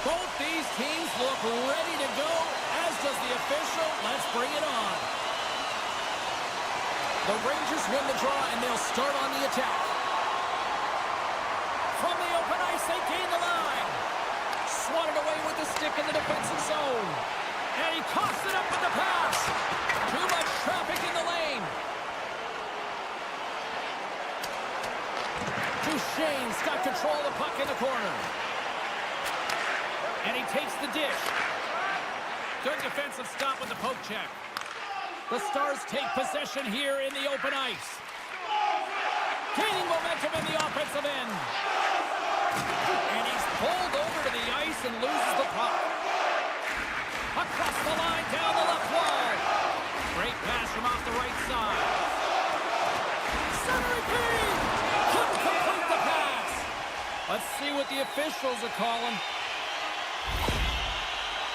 Both these teams look ready to go, as does the official. Let's bring it on. The Rangers win the draw, and they'll start on the attack. From the open ice, they gain the line. Swatted away with the stick in the defensive zone. And he coughs it up with the pass. Too much traffic in the lane. Duchesne's got control of the puck in the corner. And he takes the dish. Good defensive stop with the poke check. The Stars take possession here in the open ice. Gaining momentum in the offensive end. And he's pulled over to the ice and loses the puck. Across the line, down the left wall. Great pass from off the right side. Centering feed. Couldn't complete the pass. Let's see what the officials are calling.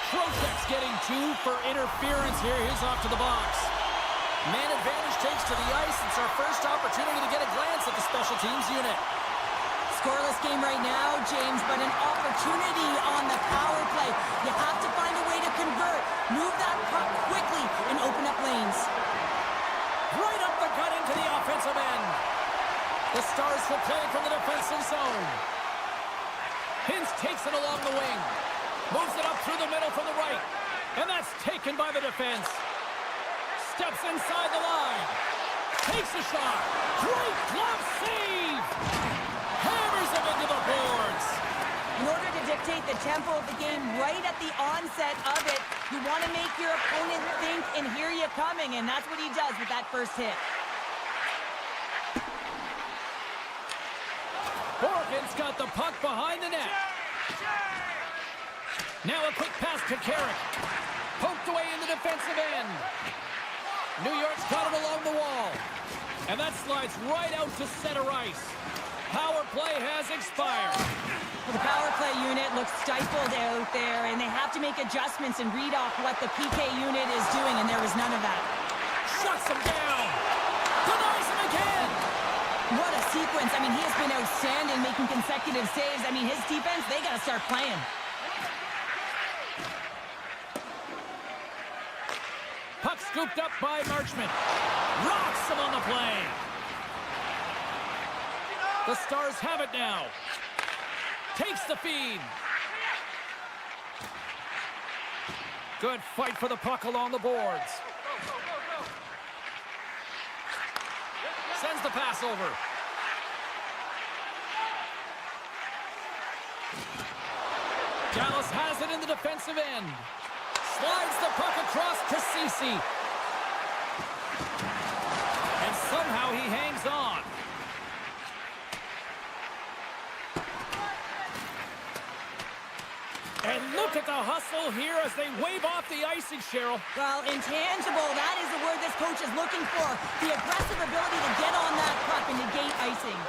Trocheck's getting 2 for interference here. He's off to the box. Man advantage takes to the ice. It's our first opportunity to get a glance at the special teams unit. Scoreless game right now, James, but an opportunity on the power play. You have to find a way to convert. Move that puck quickly and open up lanes. Right up the gut into the offensive end. The Stars will play from the defensive zone. Hintz takes it along the wing. Moves it up through the middle from the right. And that's taken by the defense. Steps inside the line. Takes a shot. Great glove save. Hammers him into the boards. In order to dictate the tempo of the game right at the onset of it, you want to make your opponent think and hear you coming, and that's what he does with that first hit. Morgan's got the puck behind the net. Now a quick pass to Carrick. Poked away in the defensive end. New York's got it along the wall. And that slides right out to center ice. Power play has expired. Well, the power play unit looks stifled out there, and they have to make adjustments and read off what the PK unit is doing, and there was none of that. Shuts him down. Denies him again. What a sequence. I mean, he has been outstanding making consecutive saves. I mean, his defense, they got to start playing. Puck scooped up by Marchment. Rocks him on the play. The Stars have it now. Takes the feed. Good fight for the puck along the boards. Sends the pass over. Dallas has it in the defensive end. Slides the puck across to Ceci. And somehow he hangs on. And look at the hustle here as they wave off the icing, Cheryl. Well, intangible, that is the word this coach is looking for. The aggressive ability to get on that puck and negate icing.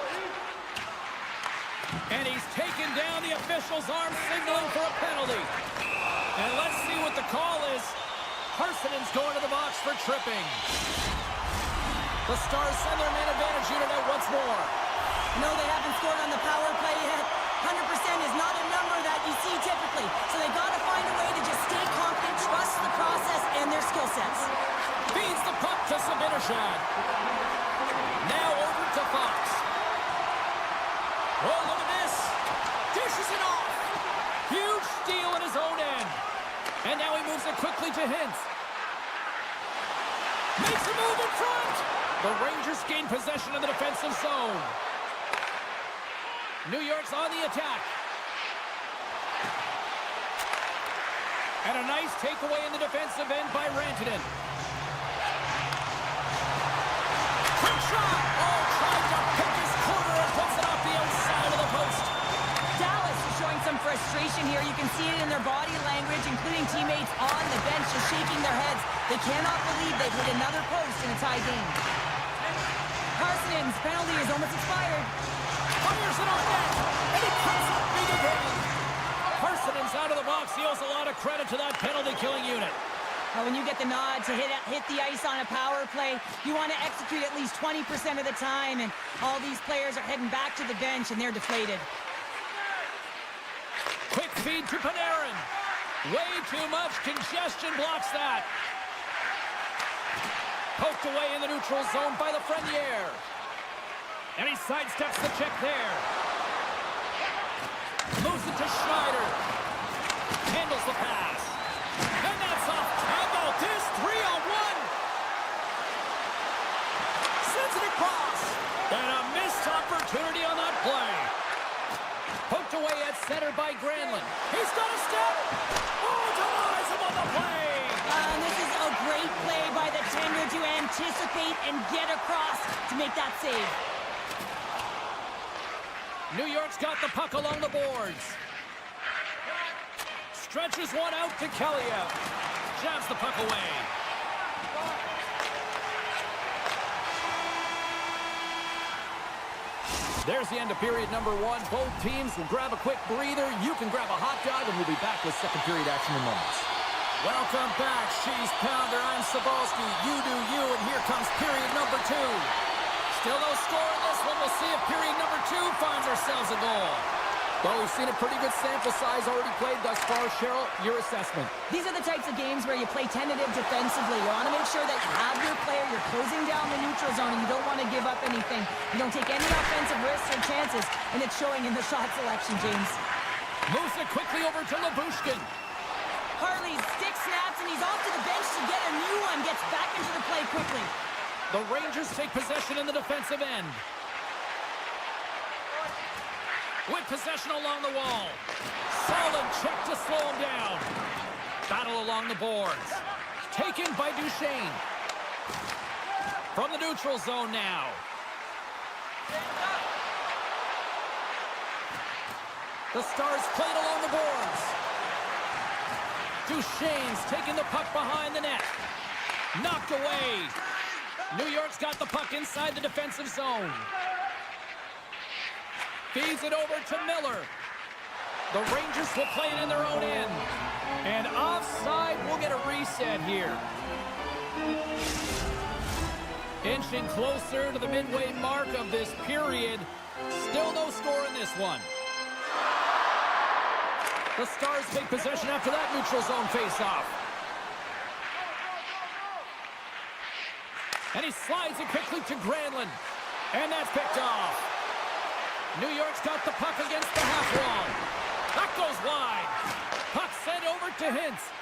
And he's taken down the official's arm, signaling for a penalty. And let's see what the call is. Harsinen's going to the box for tripping. The Stars send their man advantage unit out once more. No, they haven't scored on the power play yet. 100% is not a number that you see typically. So they got to find a way to just stay confident, trust the process and their skill sets. Feeds the puck to Sabinishad. Now over to Fox. Oh, look at this. Dishes it off. Huge steal in his own end. And now he moves it quickly to Hintz. Makes a move in front. The Rangers gain possession of the defensive zone. New York's on the attack. And a nice takeaway in the defensive end by Rantanen. Quick shot! Oh, trying to pick his corner and puts it off the outside of the post. Dallas is showing some frustration here. You can see it in their body language, including teammates on the bench just shaking their heads. They cannot believe they've hit another post in a tie game. Harsinen's penalty is almost expired. Fires it on net, and he comes up big again. Harsinen's out of the box. He owes a lot of credit to that penalty-killing unit. Well, when you get the nod to hit the ice on a power play, you want to execute at least 20% of the time, and all these players are heading back to the bench, and they're deflated. Quick feed feed to Panarin. Way too much congestion blocks that. Poked away in the neutral zone by Lafreniere. And he sidesteps the check there. Moves it to Schneider. Handles the pass. And that's off Campbell. This 3-on-1. Sends it across. And a missed opportunity on that play. Poked away at center by Granlund. He's got a step. Oh, denies him on the play. And this is a great play by the tender to anticipate and get across to make that save. New York's got the puck along the boards. Stretches one out to Kelly. Jabs the puck away. There's the end of period number 1. Both teams will grab a quick breather. You can grab a hot dog, and we'll be back with second period action in moments. Welcome back, Cheese Pounder. I'm Sabalski. You do you, and here comes period number 2. Still no score in this one. We'll see if period number 2 finds ourselves a goal. Well, we've seen a pretty good sample size already played thus far. Cheryl, your assessment. These are the types of games where you play tentative defensively. You want to make sure that you have your player, you're closing down the neutral zone, and you don't want to give up anything. You don't take any offensive risks or chances, and it's showing in the shot selection, James. Moves it quickly over to Lyubushkin. Harley's stick snaps, and he's off to the bench to get a new one. Gets back into the play quickly. The Rangers take possession in the defensive end. With possession along the wall. Solid check to slow him down. Battle along the boards. Taken by Duchesne. From the neutral zone now. The Stars played along the boards. Duchesne's taking the puck behind the net. Knocked away. New York's got the puck inside the defensive zone. Feeds it over to Miller. The Rangers will play it in their own end. And offside, we'll get a reset here. Inching closer to the midway mark of this period. Still no score in this one. The Stars take possession after that neutral zone faceoff. And he slides it quickly to Granlund. And that's picked off. New York's got the puck against the half wall. That goes wide. Puck sent over to Hintz.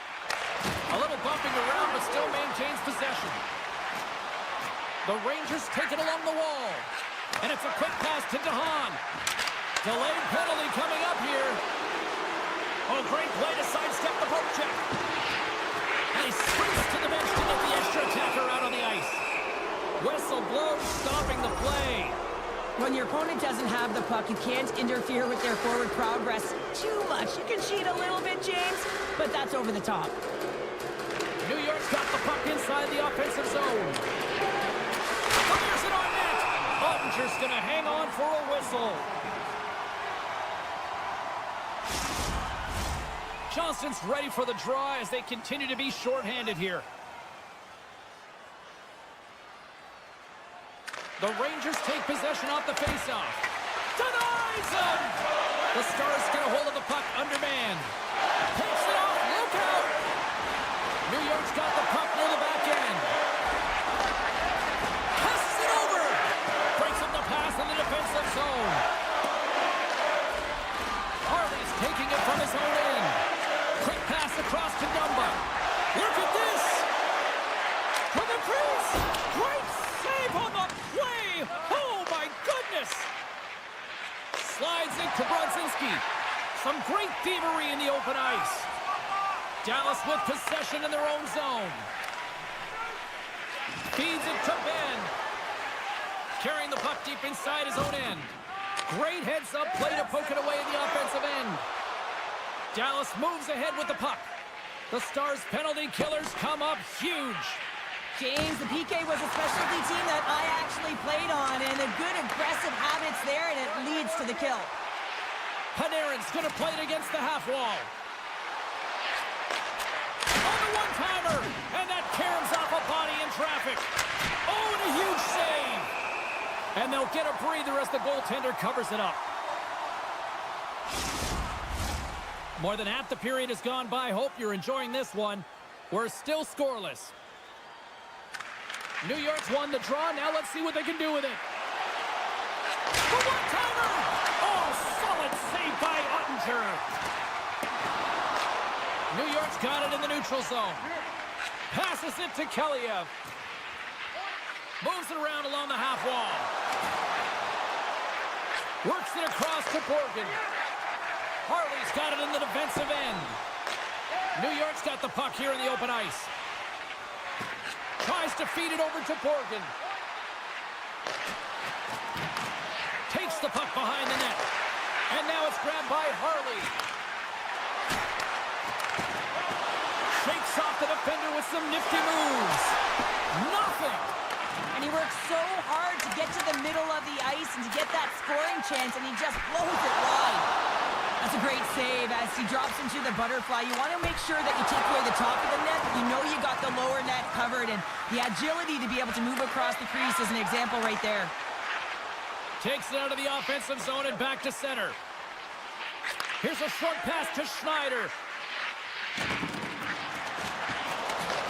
A little bumping around, but still maintains possession. The Rangers take it along the wall. And it's a quick pass to DeHaan. Delayed penalty coming up here. Oh, great play to sidestep the poke check. And he sprints to the bench to get the extra attacker out on the ice. Whistle blows, stopping the play. When your opponent doesn't have the puck, you can't interfere with their forward progress too much. You can cheat a little bit, James, but that's over the top. New York's got the puck inside the offensive zone. Fires it on net. Ottinger's going to hang on for a whistle. Johnston's ready for the draw as they continue to be shorthanded here. The Rangers take possession off the faceoff. Denies him! The Stars get a hold of the puck undermanned. Takes it off. Look out! New York's got the puck near the back end. Passes it over. Breaks up the pass in the defensive zone. Harley's taking it from his own end. Quick pass across to Dumba. Look at this! From the crease! Great save on the play! Oh my goodness! Slides it to Brodzinski. Some great thievery in the open ice. Dallas with possession in their own zone. Feeds it to Ben. Carrying the puck deep inside his own end. Great heads-up play to poke it away in the offensive end. Dallas moves ahead with the puck. The Stars' penalty killers come up huge. James, the PK was a specialty team that I actually played on, and a good aggressive habits there, and it leads to the kill. Panarin's going to play it against the half wall. On the one-timer, and that caroms off a body in traffic. Oh, and a huge save. And they'll get a breather as the goaltender covers it up. More than half the period has gone by. Hope you're enjoying this one. We're still scoreless. New York's won the draw. Now let's see what they can do with it. The one-timer! Oh, solid save by Ottinger. New York's got it in the neutral zone. Passes it to Kelly-HR. Moves it around along the half wall. Works it across to Borgen. Harley's got it in the defensive end. New York's got the puck here in the open ice. Tries to feed it over to Borgen. Takes the puck behind the net. And now it's grabbed by Harley. Shakes off the defender with some nifty moves. Nothing. And he works so hard to get to the middle of the ice and to get that scoring chance, and he just blows it wide. That's a great save as he drops into the butterfly. You want to make sure that you take away the top of the net, but you know you got the lower net covered, and the agility to be able to move across the crease is an example right there. Takes it out of the offensive zone and back to center. Here's a short pass to Schneider.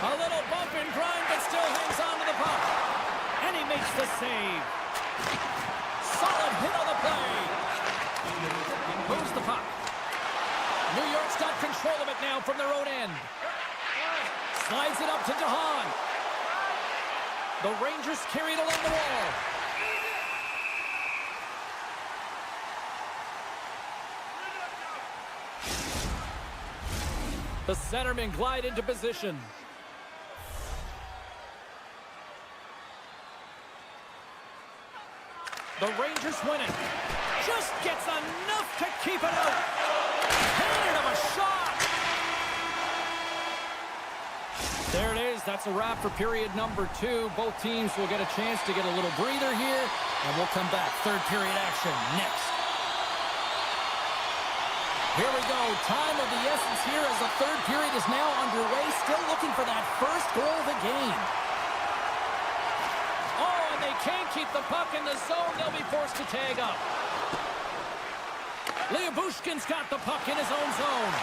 A little bump and grind, but still hangs on to the puck. And he makes the save. Solid hit on the play. Moves the puck. New York's got control of it now from their own end. Slides it up to DeHaan. The Rangers carry it along the wall. The centermen glide into position. The Rangers win it. Just gets enough to keep it out. Cannon of a shot. There it is. That's a wrap for period number 2. Both teams will get a chance to get a little breather here, and we'll come back. Third period action next. Here we go. Time of the essence here as the third period is now underway. Still looking for that first goal of the game. Oh, and they can't keep the puck in the zone. They'll be forced to tag up. Liabushkin's got the puck in his own zone.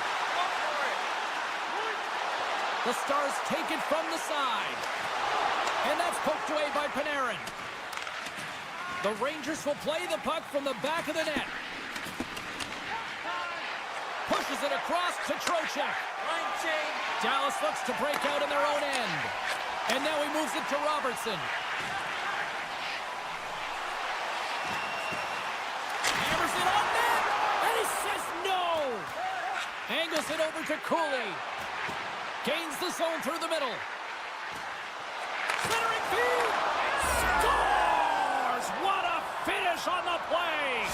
The Stars take it from the side. And that's poked away by Panarin. The Rangers will play the puck from the back of the net. Pushes it across to Trocheck. Dallas looks to break out in their own end. And now he moves it to Robertson. Hammers it on net. And he says no. Angles it over to Cooley. Gains the zone through the middle. Centering feed. Scores! What a finish on the play.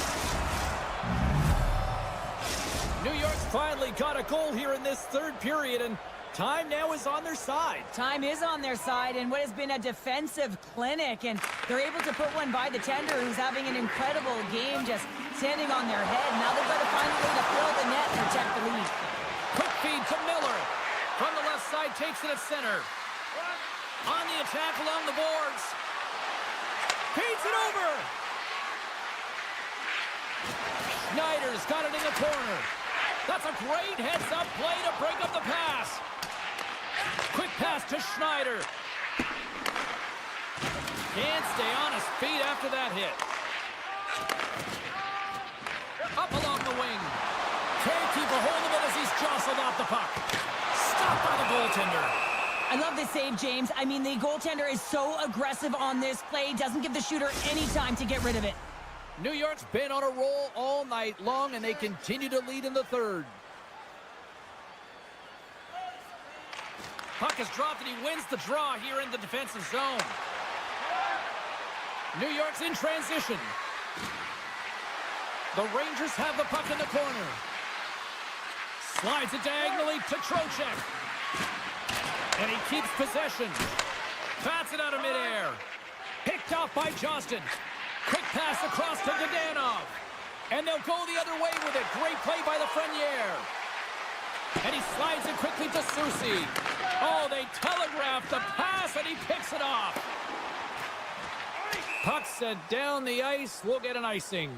New York's finally got a goal here in this third period, and time now is on their side. Time is on their side, and what has been a defensive clinic, and they're able to put one by the tender, who's having an incredible game, just standing on their head. Now they've got to find a way to fill the net and protect the lead. Quick feed to Miller. From the left side, takes it at center. On the attack along the boards. Feeds it over. Schneider's got it in the corner. That's a great heads-up play to break up the pass. Quick pass to Schneider. Can't stay on his feet after that hit. Up along the wing. Can't keep a hold of it as he's jostled off the puck. Stopped by the goaltender. I love this save, James. I mean, the goaltender is so aggressive on this play. Doesn't give the shooter any time to get rid of it. New York's been on a roll all night long, and they continue to lead in the third. Puck is dropped, and he wins the draw here in the defensive zone. New York's in transition. The Rangers have the puck in the corner. Slides it diagonally to Trocheck. And he keeps possession. Bats it out of midair. Picked off by Johnston. Quick pass across to Gdanov. And they'll go the other way with it. Great play by Lafreniere. And he slides it quickly to Soucy. Oh, they telegraphed the pass, and he picks it off. Puck sent down the ice. We'll get an icing.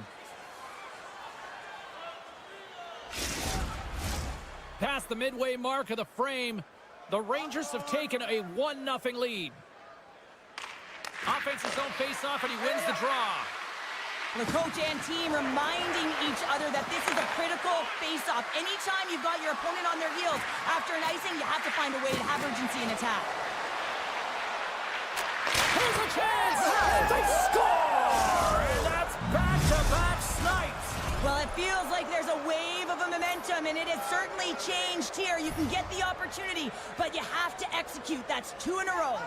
Past the midway mark of the frame, the Rangers have taken a 1-0 lead. Offensive zone face-off, and he wins the draw. The coach and team reminding each other that this is a critical face-off. Anytime you've got your opponent on their heels after an icing, you have to find a way to have urgency in attack. Here's a chance! They score! And that's back-to-back snipes! Well, it feels like there's a wave of a momentum, and it has certainly changed here. You can get the opportunity, but you have to execute. That's 2 in a row.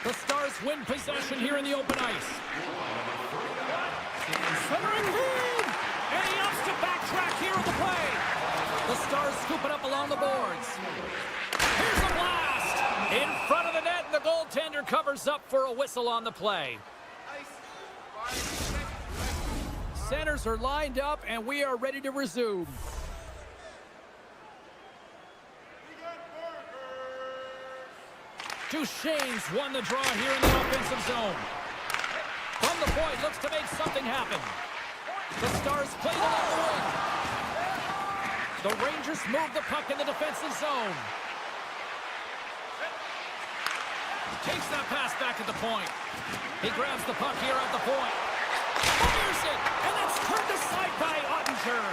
The Stars win possession here in the open ice. Centering feed! And he opts to backtrack here on the play. The Stars scoop it up along the boards. Here's a blast! In front of the net, and the goaltender covers up for a whistle on the play. Centers are lined up, and we are ready to resume. Duchesne's won the draw here in the offensive zone. From the point, looks to make something happen. The Stars play it along the wing. The Rangers move the puck in the defensive zone. Takes that pass back at the point. He grabs the puck here at the point. Fires it, and that's turned aside by Ottinger.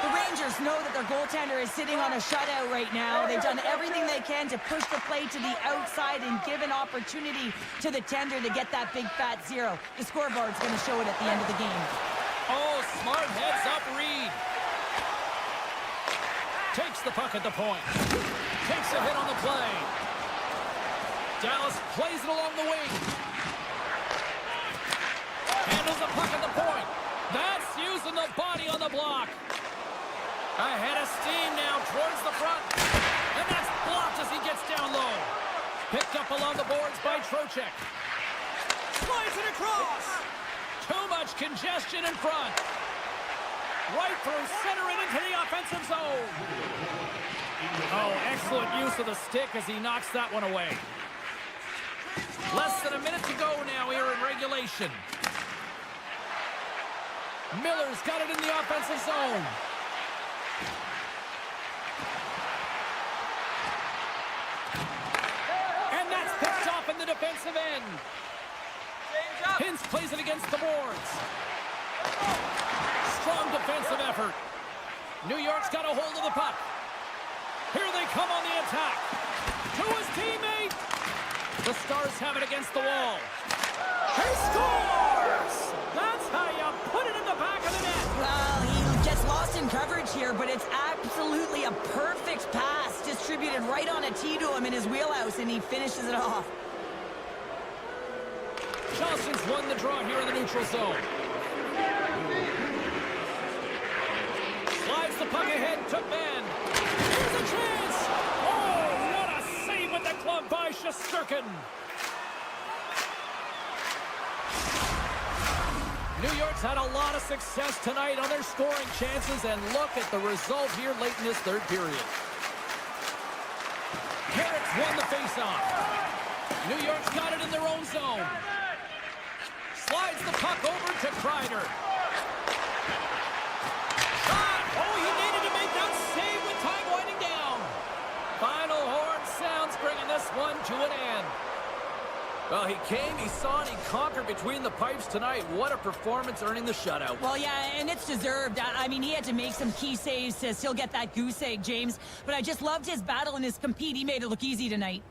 The Rangers know that their goaltender is sitting on a shutout right now. They've done everything they can to push the play to the outside and give an opportunity to the tender to get that big fat zero. The scoreboard's going to show it at the end of the game. Oh, smart heads up Reed. Takes the puck at the point. Takes a hit on the play. Dallas plays it along the wing. Handles the puck at the point. That's using the body on the block. Ahead of steam now towards the front. And that's blocked as he gets down low. Picked up along the boards by Trocheck. Slides it across. Too much congestion in front. Right through center and into the offensive zone. Oh, excellent use of the stick as he knocks that one away. Less than a minute to go now here in regulation. Miller's got it in the offensive zone. And that's picked off in the defensive end. Hintz plays it against the boards. Strong defensive effort. New York's got a hold of the puck. Here they come on the attack. To his teammate. The Stars have it against the wall. He scores! That's how you put it in the back of the net. Well, he gets lost in coverage here, but it's absolutely a perfect pass distributed right on a tee to him in his wheelhouse, and he finishes it off. Johnson's won the draw here in the neutral zone. Slides the puck ahead, took man. Here's a chance! Oh, what a save with the glove by Shesterkin. New York's had a lot of success tonight on their scoring chances, and look at the result here late in this third period. Carrick's won the faceoff. New York's got it in their own zone. Slides the puck over to Kreider. Shot! Oh, he needed to make that save with time winding down. Final horn sounds, bringing this one to an end. Well, he came, he saw, and he conquered between the pipes tonight. What a performance, earning the shutout. Well, yeah, and it's deserved. I mean, he had to make some key saves to still get that goose egg, James. But I just loved his battle and his compete. He made it look easy tonight.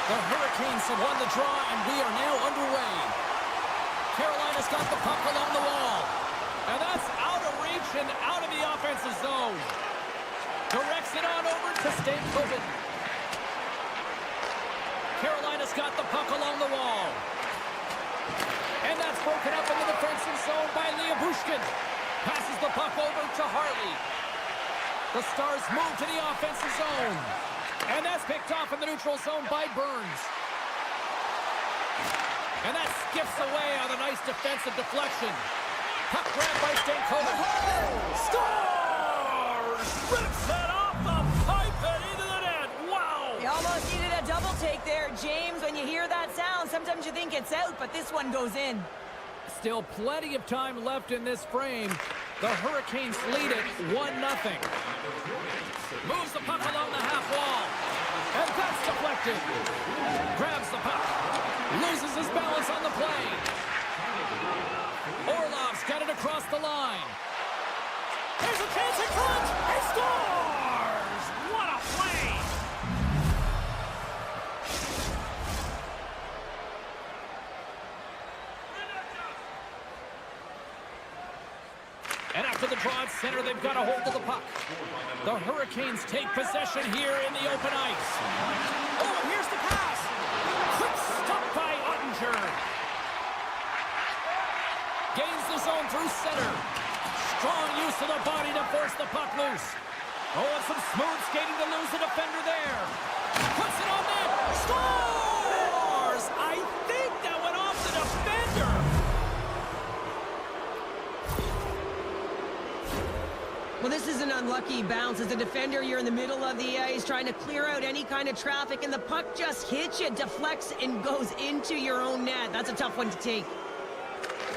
The Hurricanes have won the draw, and we are now underway. Carolina's got the puck along the wall. And that's out of reach and out of the offensive zone. Directs it on over to Stankoven. Carolina's got the puck along the wall. And that's broken up in the defensive zone by Bushkin. Passes the puck over to Harley. The Stars move to the offensive zone. And that's picked off in the neutral zone by Burns. And that skips away on a nice defensive deflection. Puck grabbed by Stankoven. Stars rips it off the pipe and into the net. Wow! You almost needed a double take there, James. When you hear that sound, sometimes you think it's out, but this one goes in. Still plenty of time left in this frame. The Hurricanes lead it 1-0. Moves the puck along the half wall. And that's deflected. Grabs the puck. Loses his balance on the play. Orlov's got it across the line. There's a chance in front. He scores! What a play! And after the draw at center, they've got a hold of the puck. The Hurricanes take possession here in the open ice. Oh, here's the pass. Quick stop by Ottinger. Gains the zone through center. Strong use of the body to force the puck loose. Oh, and some smooth skating to lose the defender there. Puts it on net. Scores! I think that went off the defender. Well, this is an unlucky bounce. As a defender, you're in the middle of the ice trying to clear out any kind of traffic, and the puck just hits you, deflects, and goes into your own net. That's a tough one to take.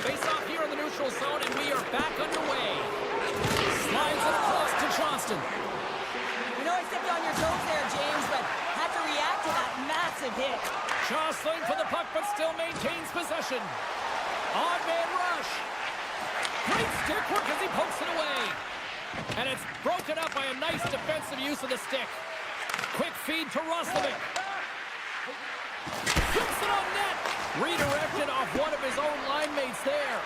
Face off here in the neutral zone, and we are back underway. Slides it across to Johnston. I know I stepped on your toes there, James, but had to react to that massive hit. Jostling for the puck, but still maintains possession. Odd man rush. Great stick work as he pokes it away. And it's broken up by a nice defensive use of the stick. Quick feed to Roslovic. Flips it on net. Redirected off one of his own line mates there.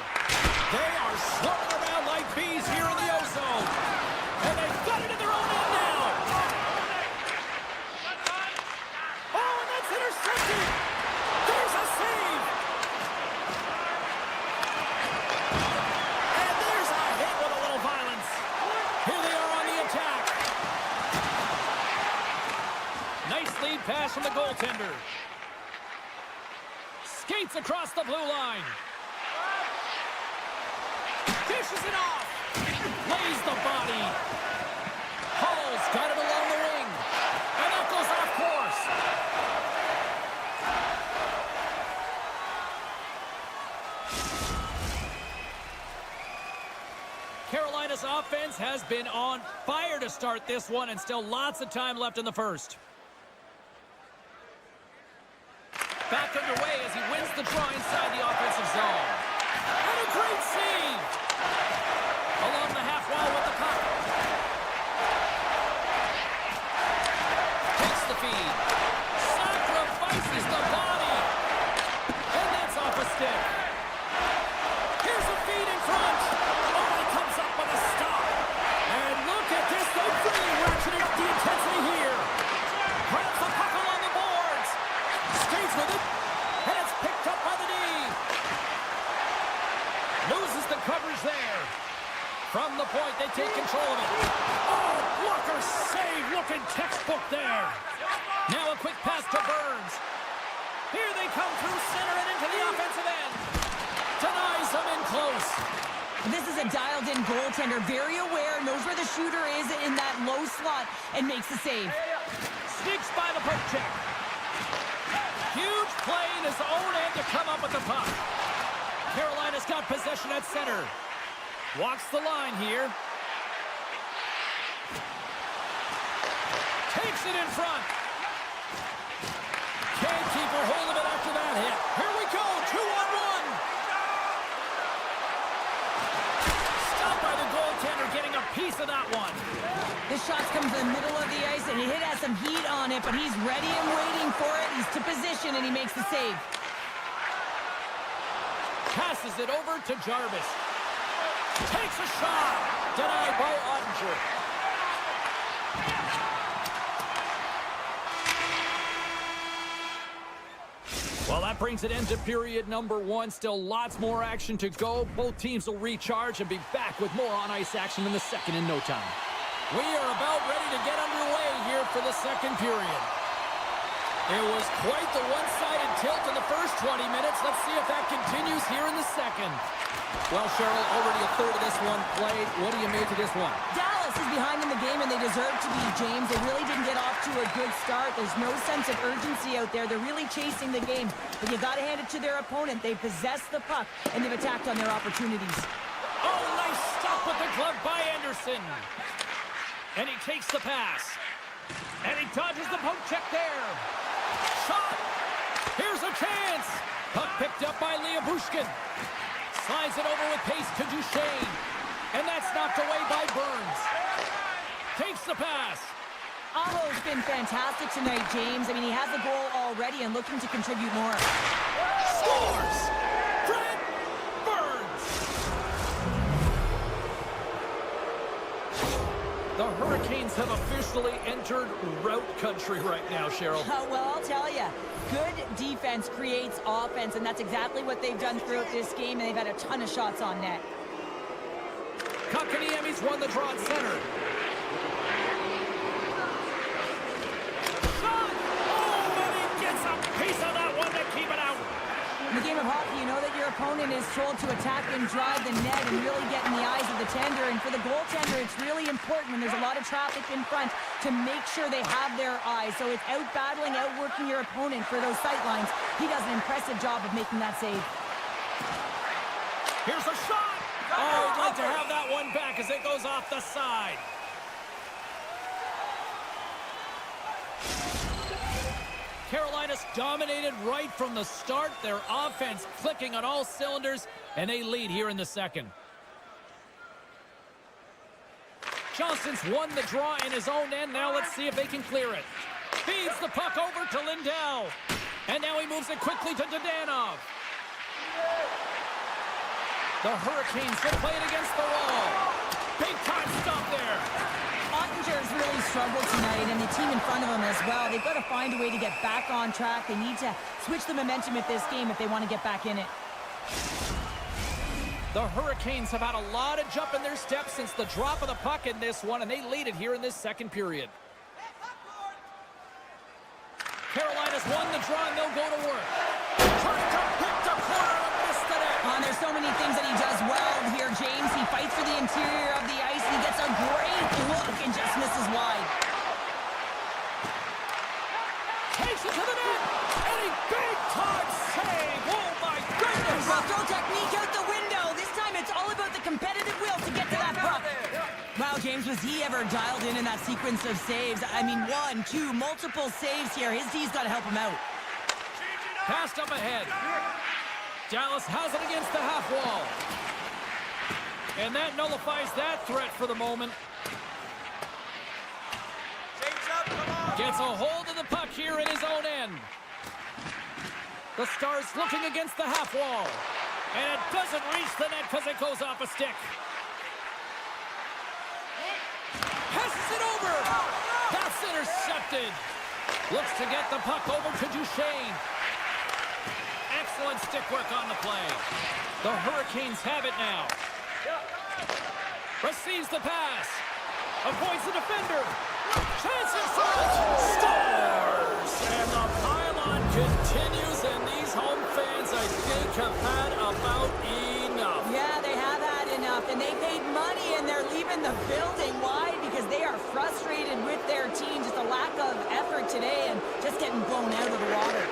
They are slugging around like bees here in the O-zone. And they've got it in their own end now. Oh, and that's intercepted. There's a save. And there's a hit with a little violence. Here they are on the attack. Nice lead pass from the goaltender. Skates across the blue line. Dishes it off. Lays the body. Hall's got it along the wing. And that goes off course. Carolina's offense has been on fire to start this one, and still lots of time left in the first. Back underway as he wins the draw inside the offensive zone. And a great save! Along the half wall with the puck. Takes the feed. Sacrifices the body. And that's off a stick. Here's a feed in front. Oh, and he comes up with a stop. And look at this. They really ratcheted up the intensity here. Grabs the puck along the boards. Skates with it. And it's picked up by the D. Loses the coverage there. From the point, they take control of it. Oh, blocker save. Looking textbook there. Now a quick pass to Burns. Here they come through center and into the offensive end. Denies them in close. This is a dialed-in goaltender, very aware, knows where the shooter is in that low slot, and makes the save. Sneaks by the poke check. Huge play in his own end to come up with the puck. Carolina's got possession at center. Walks the line here. Takes it in front. Can't keep a hold of it after that hit. Here we go, 2-on-1. Stopped by the goaltender, getting a piece of that one. This shot's come comes in the middle of the ice, and it has some heat on it, but he's ready and waiting for it. He's to position, and he makes the save. Passes it over to Jarvis. Takes a shot. Denied by Ottinger. Well, that brings it into period number 1. Still lots more action to go. Both teams will recharge and be back with more on-ice action in the second in no time. We are about ready to get underway here for the second period. It was quite the one-sided tilt in the first 20 minutes. Let's see if that continues here in the second. Well, Cheryl, already a third of this one played. What do you make of this one? Dallas is behind in the game, and they deserve to be, James. They really didn't get off to a good start. There's no sense of urgency out there. They're really chasing the game. But you got to hand it to their opponent. They possess the puck, and they've attacked on their opportunities. Oh, nice stop with the glove by Anderson. And he takes the pass. And he dodges the poke check there. Shot. Here's a chance. Puck picked up by Bushkin. Slides it over with pace to Duchesne. And that's knocked away by Burns. Takes the pass. Aho's been fantastic tonight, James. I mean, he has a goal already and looking to contribute more. Scores! Brent Burns! The Hurricanes have officially entered rout country right now, Cheryl. Well, I'll tell you, good defense creates offense, and that's exactly what they've done throughout this game, and they've had a ton of shots on net. Kotkaniemi's won the draw at center. Shot! Oh, and he gets a piece of that one to keep it out. In the game of hockey, you know that your opponent is told to attack and drive the net and really get in the eyes of the tender. And for the goaltender, it's really important when there's a lot of traffic in front to make sure they have their eyes. So it's out-battling, outworking your opponent for those sight lines. He does an impressive job of making that save. Here's a shot! Oh, I'd like to have that one back as it goes off the side. Carolina's dominated right from the start. Their offense clicking on all cylinders, and they lead here in the second. Johnson's won the draw in his own end. Now let's see if they can clear it. Feeds the puck over to Lindell. And now he moves it quickly to Dodanov. The Hurricanes will play it against the wall. Big time stop there. Ottinger's really struggled tonight, and the team in front of him as well. They've got to find a way to get back on track. They need to switch the momentum at this game if they want to get back in it. The Hurricanes have had a lot of jump in their steps since the drop of the puck in this one, and they lead it here in this second period. Carolina's won the draw, and they'll go to work. Trying to pick the corner and miss the net. There's so many things that he does well here, James. He fights for the interior of the ice. He gets a great look and just misses wide. Takes it to the net, and a big-time save. Oh, my goodness. Well, throw technique out the window. This time it's all about the competitive will to get to that puck. Wow, James, was he ever dialed in that sequence of saves? I mean, 1, 2, multiple saves here. His D's got to help him out. Passed up ahead. Dallas has it against the half wall. And that nullifies that threat for the moment. Gets a hold of the puck here in his own end. The Stars looking against the half wall. And it doesn't reach the net because it goes off a stick. Passes it over. That's intercepted. Looks to get the puck over to Duchesne. Excellent stick work on the play. The Hurricanes have it now. Receives the pass. Avoids the defender. Chance in front. Scores! And the pylon continues, and these home fans, I think, have had about enough. Yeah, they have had enough, and they paid money, and they're leaving the building. Why? Because they are frustrated with their team. Just a lack of effort today and just getting blown out of the water.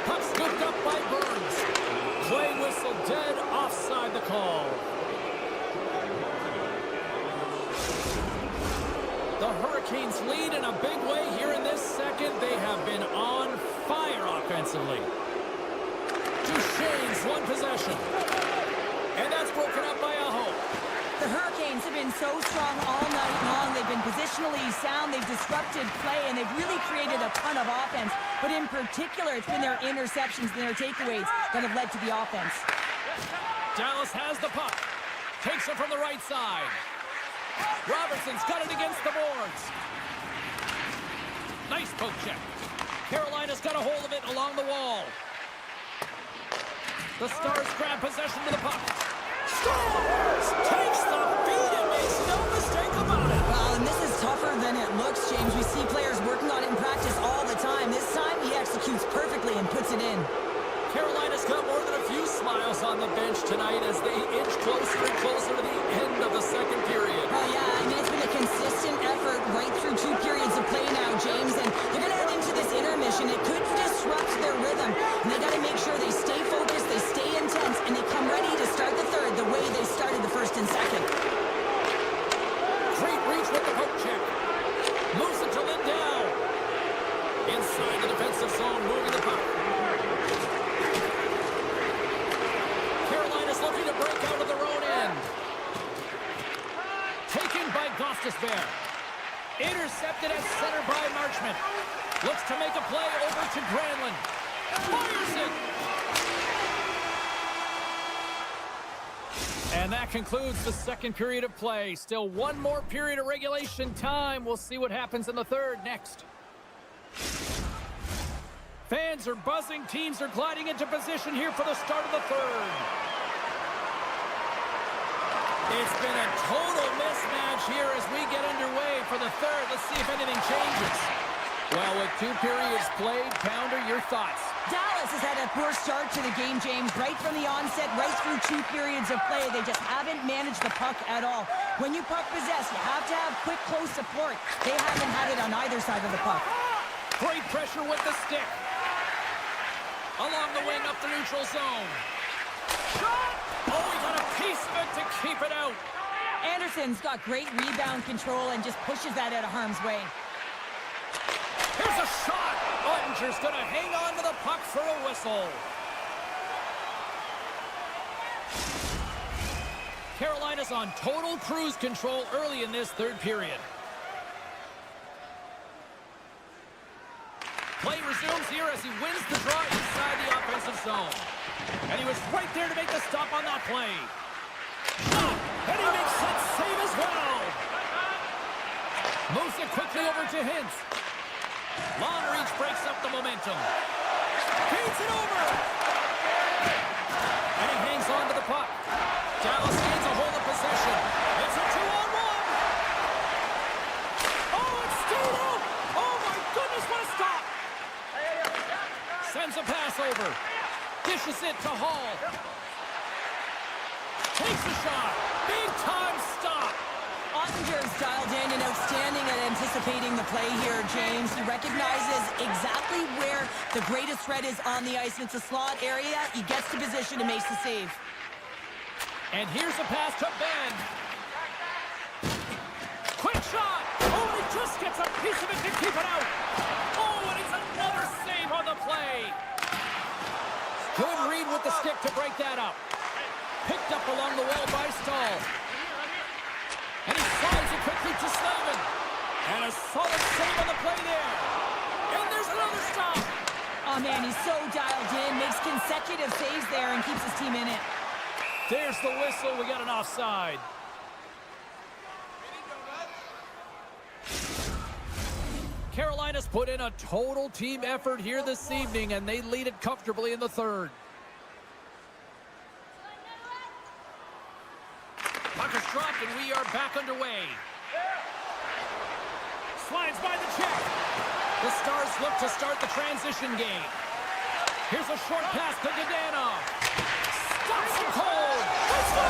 Puck scooped up by Burns. Play whistle dead, offside the call. The Hurricanes lead in a big way here in this second. They have been on fire offensively. Duchesne's won possession. And that's broken up by Aho. The Hurricanes have been so strong all night long. They've been positionally sound, they've disrupted play, and they've really created a ton of offense. But in particular, it's been their interceptions and their takeaways that have led to the offense. Dallas has the puck. Takes it from the right side. Robertson's got it against the boards. Nice poke check. Carolina's got a hold of it along the wall. The Stars grab possession to the puck. Scores! Takes the feed and makes no mistake about it. Well, and this is tougher than it looks, James. We see players working on it in practice all the time. This time, he executes perfectly and puts it in. Carolina's got more than a few smiles on the bench tonight as they inch closer and closer to the end of the second period. Well, yeah, I mean, it's been a consistent effort right through 2 periods of play now, James, and they're going to head into this intermission. It could disrupt their rhythm, and they got to make sure they stay focused, they stay intense, and they come ready to start the third the way they started the first and second. Great reach with the poke check. Moves it to Lindell. Inside the defensive zone, moving the puck. Carolina's looking to break out of their own end. Taken by Gostisbehere. Intercepted at center by Marchment. Looks to make a play over to Granlund. Fires it. And that concludes the second period of play. Still one more period of regulation time. We'll see what happens in the third next. Fans are buzzing. Teams are gliding into position here for the start of the third. It's been a total mismatch here as we get underway for the third. Let's see if anything changes. Well, with 2 periods played, Pounder, your thoughts? Dallas has had a poor start to the game, James. Right from the onset, right through 2 periods of play, they just haven't managed the puck at all. When you puck possess, you have to have quick, close support. They haven't had it on either side of the puck. Great pressure with the stick. Along the wing, up the neutral zone. Shot! Oh, he got a piece of it to keep it out. Anderson's got great rebound control and just pushes that out of harm's way. Here's a shot. Ottinger's going to hang on to the puck for a whistle. Carolina's on total cruise control early in this third period. Play resumes here as he wins the draw inside the offensive zone. And he was right there to make the stop on that play. Shot! And he makes that save as well. Moves it quickly over to Hintz. Long reach breaks up the momentum. Feeds it over. And he hangs on to the puck. Dallas gains a hold of possession. It's a 2-on-1. Oh, it's stayed out. Oh, my goodness, what a stop. Sends a pass over. Dishes it to Hall. Takes a shot. Big time stop. Ottinger's dialed in and outstanding at anticipating the play here, James. He recognizes exactly where the greatest threat is on the ice, and it's a slot area. He gets to position and makes the save. And here's a pass to Ben. Quick shot. Oh, he just gets a piece of it to keep it out. Oh, and it's another save on the play. Good read with the stick to break that up. Picked up along the wall by Stahl. And he slides it quickly to Slavin. And a solid save on the play there. And there's another stop. Oh, man, he's so dialed in, makes consecutive saves there and keeps his team in it. There's the whistle. We got an offside. Carolina's put in a total team effort here this evening, and they lead it comfortably in the third. Puck is dropped, and we are back underway. Slides by the check. The Stars look to start the transition game. Here's a short pass to Dadonov. Stops him cold. Let's go!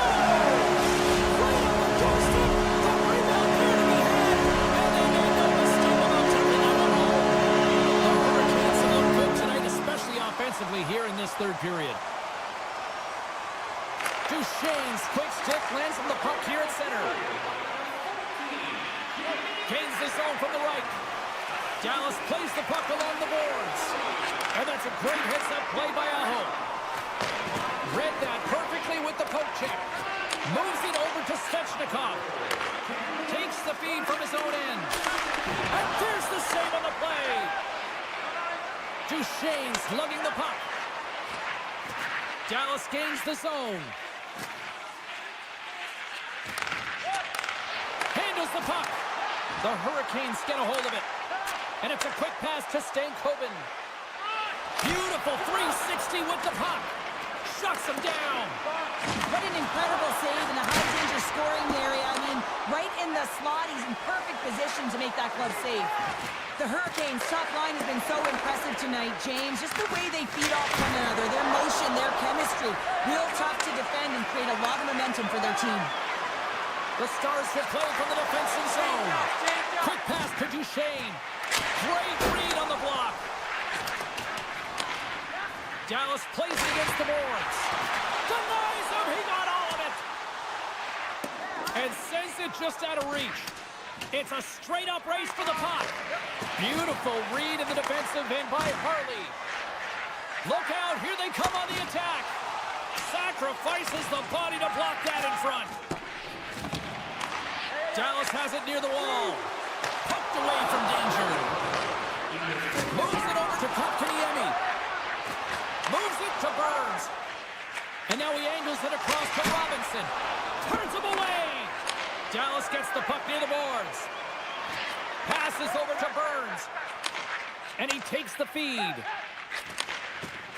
Right on the doorstep. The rebound here to be had. And they made no mistake about taking out the ball. The Hurricanes have looked good tonight, especially offensively here in this third period. Duchesne's quick stick lands on the puck here at center. Gains the zone from the right. Dallas plays the puck along the boards. And that's a great hits-up play by Aho. Read that perfectly with the poke check. Moves it over to Svechnikov. Takes the feed from his own end. And there's the save on the play. Duchesne's lugging the puck. Dallas gains the zone. Handles the puck. The Hurricanes get a hold of it. And it's a quick pass to Stankoven. Beautiful 360 with the puck. Shuts him down. What an incredible save in a high-danger scoring area. I mean, right in the slot, he's in perfect position to make that glove save. The Hurricanes' top line has been so impressive tonight, James. Just the way they feed off one another, their motion, their chemistry. Real tough to defend and create a lot of momentum for their team. The Stars will play from the defensive zone. Quick pass to Duchesne. Great read on the block. Dallas plays it against the boards. Denies him. He got all of it. And sends it just out of reach. It's a straight-up race for the puck. Beautiful read in the defensive end by Harley. Look out. Here they come on the attack. Sacrifices the body to block that in front. Dallas has it near the wall. Poked away from danger. Moves it over to Kotkaniemi. Moves it to Burns. And now he angles it across to Robinson. Turns him away. Dallas gets the puck near the boards. Passes over to Burns. And he takes the feed.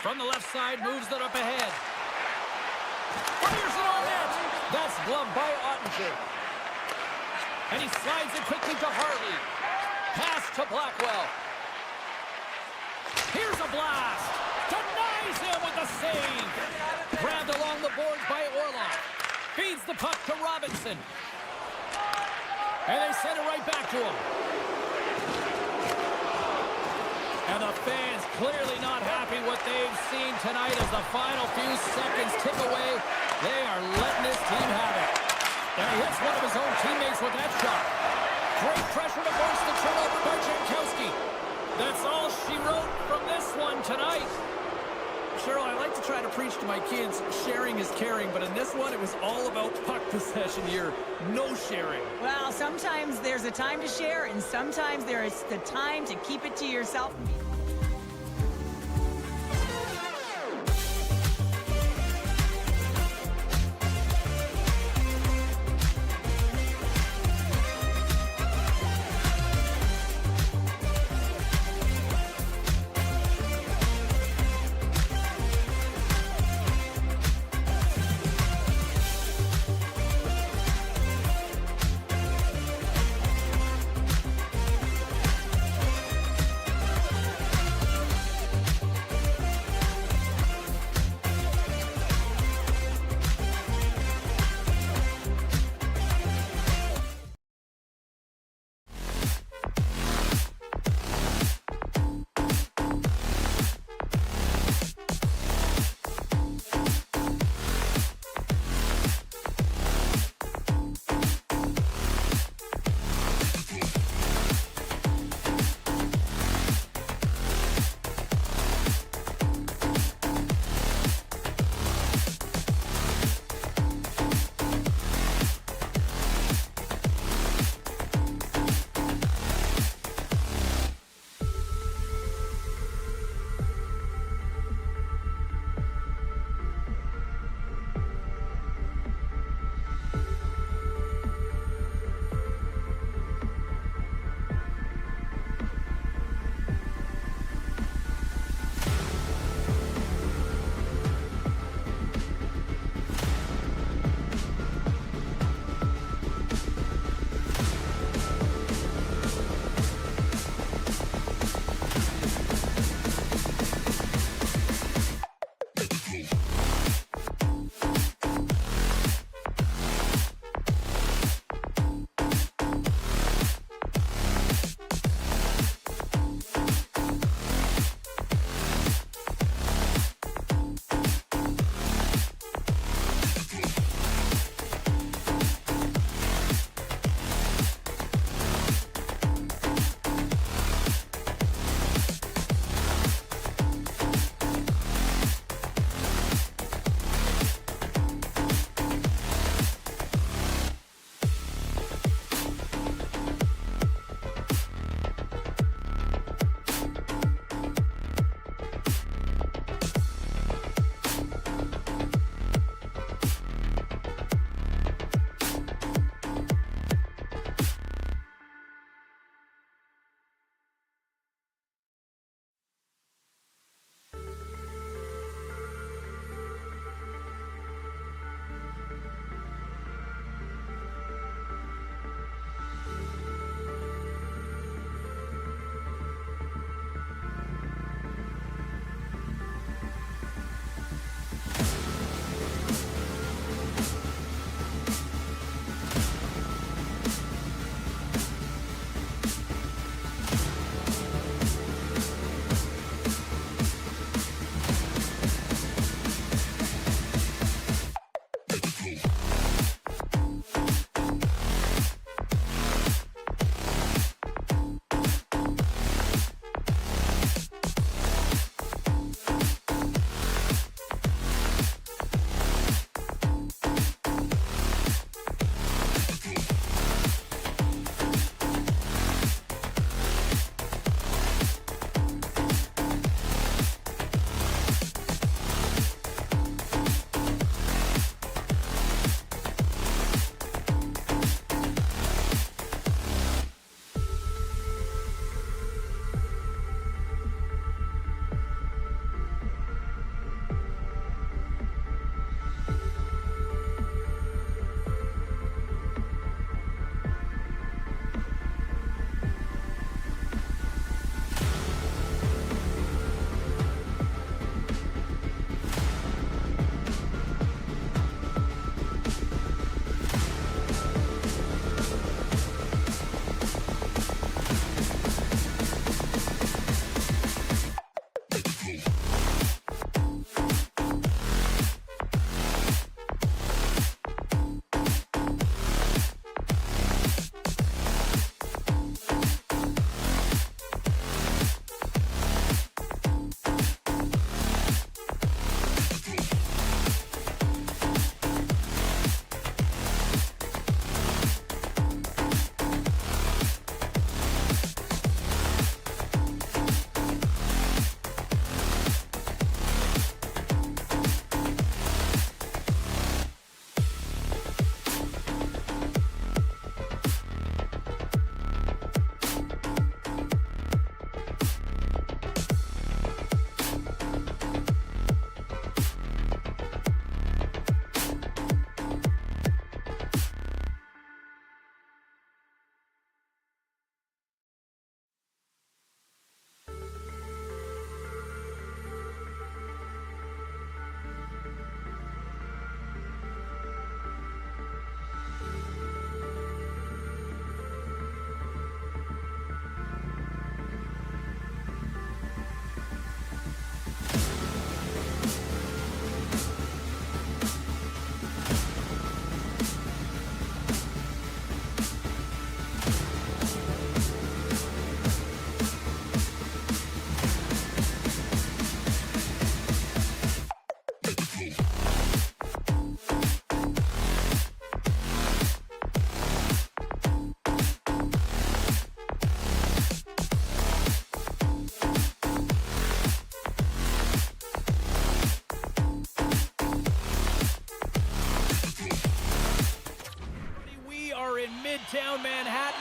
From the left side, moves it up ahead. Fires it on net. That's gloved by Ottinger. And he slides it quickly to Harley. Pass to Blackwell. Here's a blast. Denies him with a save. Grabbed along the boards by Orlov. Feeds the puck to Robinson. And they send it right back to him. And the fans clearly not happy what they've seen tonight as the final few seconds tick away. They are letting this team have it. And he hits one of his own teammates with that shot. Great pressure to force the turnover by Jankowski. That's all she wrote from this one tonight. Cheryl, I like to try to preach to my kids, sharing is caring, but in this one, it was all about puck possession here. No sharing. Well, sometimes there's a time to share, and sometimes there is the time to keep it to yourself.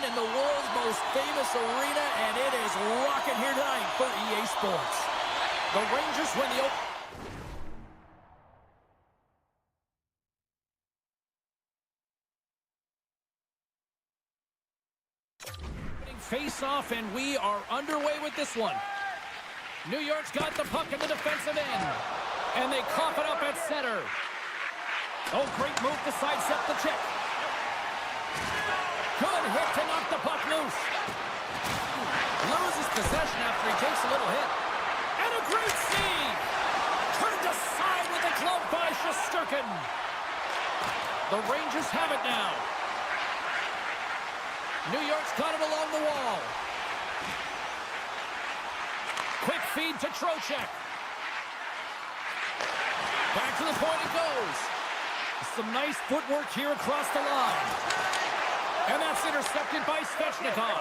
in the world's most famous arena, and it is rocking here tonight for EA Sports. The Rangers win the face-off, and we are underway with this one. New York's got the puck in the defensive end, and they cough it up at center. Oh, great move to sidestep the check. Good hit to knock the puck loose. Loses possession after he takes a little hit. And a great save. Turned aside with a glove by Shesterkin. The Rangers have it now. New York's got it along the wall. Quick feed to Trocheck. Back to the point it goes. Some nice footwork here across the line. And that's intercepted by Svechnikov.